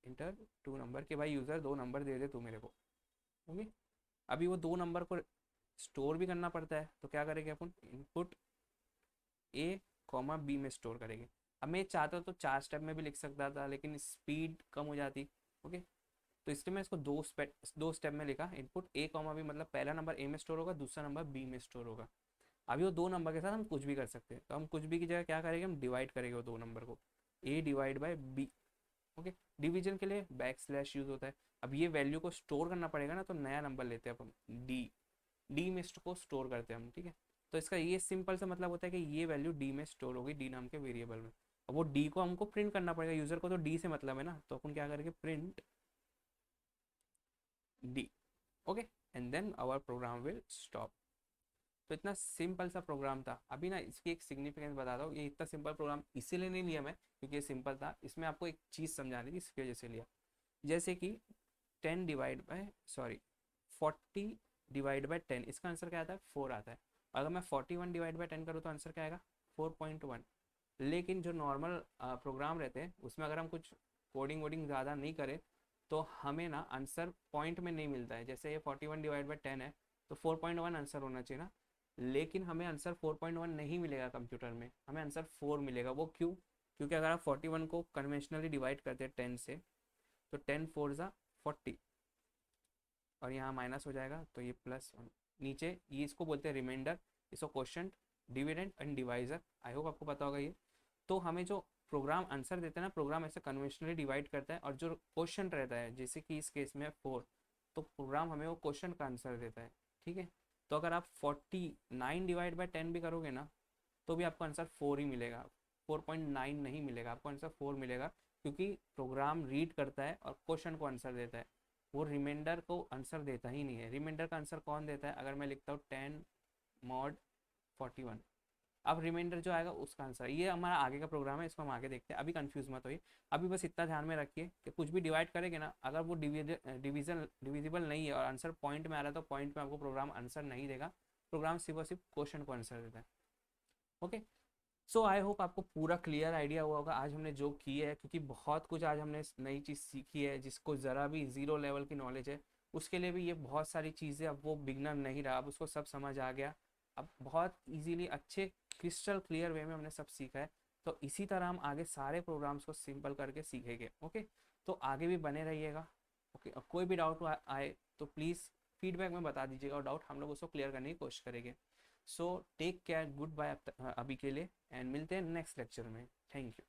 enter two number के भाई यूजर दो नंबर दे दे तू मेरे को। ओके, अभी वो दो नंबर को स्टोर भी करना पड़ता है, तो क्या करेंगे अपन, इनपुट ए कॉमा बी में स्टोर करेंगे। अब मैं चाहता तो चार स्टेप में भी लिख सकता था, लेकिन स्पीड कम हो जाती। ओके, तो इसलिए मैं इसको दो स्टेप में लिखा, इनपुट ए कॉमा बी, मतलब पहला नंबर ए में स्टोर होगा, दूसरा नंबर बी में स्टोर होगा। अभी वो दो नंबर के साथ हम कुछ भी कर सकते हैं, तो हम कुछ भी की जगह क्या करेंगे, हम डिवाइड करेंगे वो दो नंबर को, a divide by b. Okay, division के लिए बैक स्लैश यूज होता है। अब ये वैल्यू को स्टोर करना पड़ेगा ना, तो नया नंबर लेते हैं अपन, डी, डी में को स्टोर करते हैं हम, ठीक है। तो इसका ये सिंपल सा मतलब होता है कि ये वैल्यू डी में स्टोर होगी, डी नाम के वेरिएबल में। अब वो डी को हमको प्रिंट करना पड़ेगा, यूजर को तो डी से मतलब है ना, तो अपन क्या करेंगे, print D. Okay, and then our program will stop. तो इतना सिंपल सा प्रोग्राम था। अभी ना इसकी एक सिग्निफिकेंस बताता हूँ, ये इतना सिंपल प्रोग्राम इसीलिए नहीं लिया मैं क्योंकि ये सिंपल था, इसमें आपको एक चीज़ समझानी थी, इसकी वजह से लिया। जैसे कि 10 divide by, sorry, 40 divide by 10, इसका आंसर क्या आता है, 4 आता है। अगर मैं 41 डिवाइड बाय 10 करूँ तो आंसर क्या आएगा, 4.1। लेकिन जो नॉर्मल प्रोग्राम रहते हैं उसमें अगर हम कुछ कोडिंग वोडिंग ज़्यादा नहीं करें तो हमें ना आंसर पॉइंट में नहीं मिलता है। जैसे ये 41 डिवाइड बाई 10 है, तो 4.1 आंसर होना चाहिए ना, लेकिन हमें आंसर 4.1 नहीं मिलेगा कंप्यूटर में, हमें आंसर 4 मिलेगा। वो क्यों, क्योंकि अगर आप 41 को कन्वेंशनली डिवाइड करते हैं 10 से, तो 10 फोर ज़ा 40, और यहाँ माइनस हो जाएगा तो ये +1 नीचे, ये इसको बोलते हैं रिमाइंडर, इसको question, dividend and divisor. I hope आपको पता होगा ये। तो हमें जो प्रोग्राम आंसर देता है ना, प्रोग्राम ऐसे कन्वेंशनली डिवाइड करता है, और जो क्वेश्चन रहता है जैसे कि इस केस में 4, तो प्रोग्राम हमें वो क्वेश्चन का आंसर देता है, ठीक है। तो अगर आप 49 डिवाइड बाई 10 भी करोगे ना, तो भी आपको आंसर 4 ही मिलेगा, 4.9 नहीं मिलेगा, आपको आंसर 4 मिलेगा, क्योंकि प्रोग्राम रीड करता है और क्वेश्चन को आंसर देता है, वो रिमाइंडर को आंसर देता ही नहीं है। रिमाइंडर का आंसर कौन देता है, अगर मैं लिखता हूँ 10 मॉड 41, अब रिमाइंडर जो आएगा उसका आंसर, ये हमारा आगे का प्रोग्राम है, इसको हम आगे देखते हैं, अभी कंफ्यूज मत होइए। अभी बस इतना ध्यान में रखिए कि कुछ भी डिवाइड करेंगे ना, अगर वो डिविजिबल नहीं है और आंसर पॉइंट में आ रहा है, तो पॉइंट में आपको प्रोग्राम आंसर नहीं देगा, प्रोग्राम सिर्फ और सिर्फ क्वेश्चन को आंसर देता है। ओके, सो आई होप आपको पूरा क्लियर आइडिया हुआ होगा आज हमने जो किया है, क्योंकि बहुत कुछ आज हमने नई चीज़ सीखी है, जिसको ज़रा भी ज़ीरो लेवल की नॉलेज है उसके लिए भी ये बहुत सारी चीज़ें, अब वो बिगनर नहीं रहा, अब उसको सब समझ आ गया, अब बहुत इजीली अच्छे क्रिस्टल क्लियर वे में हमने सब सीखा है। तो इसी तरह हम आगे सारे प्रोग्राम्स को सिंपल करके सीखेंगे। ओके, तो आगे भी बने रहिएगा। ओके, अब कोई भी डाउट आए तो प्लीज़ फीडबैक में बता दीजिएगा, और डाउट हम लोग उसको क्लियर करने की कोशिश करेंगे। So take care, good bye अभी के लिए, एंड मिलते हैं नेक्स्ट लेक्चर में। Thank you.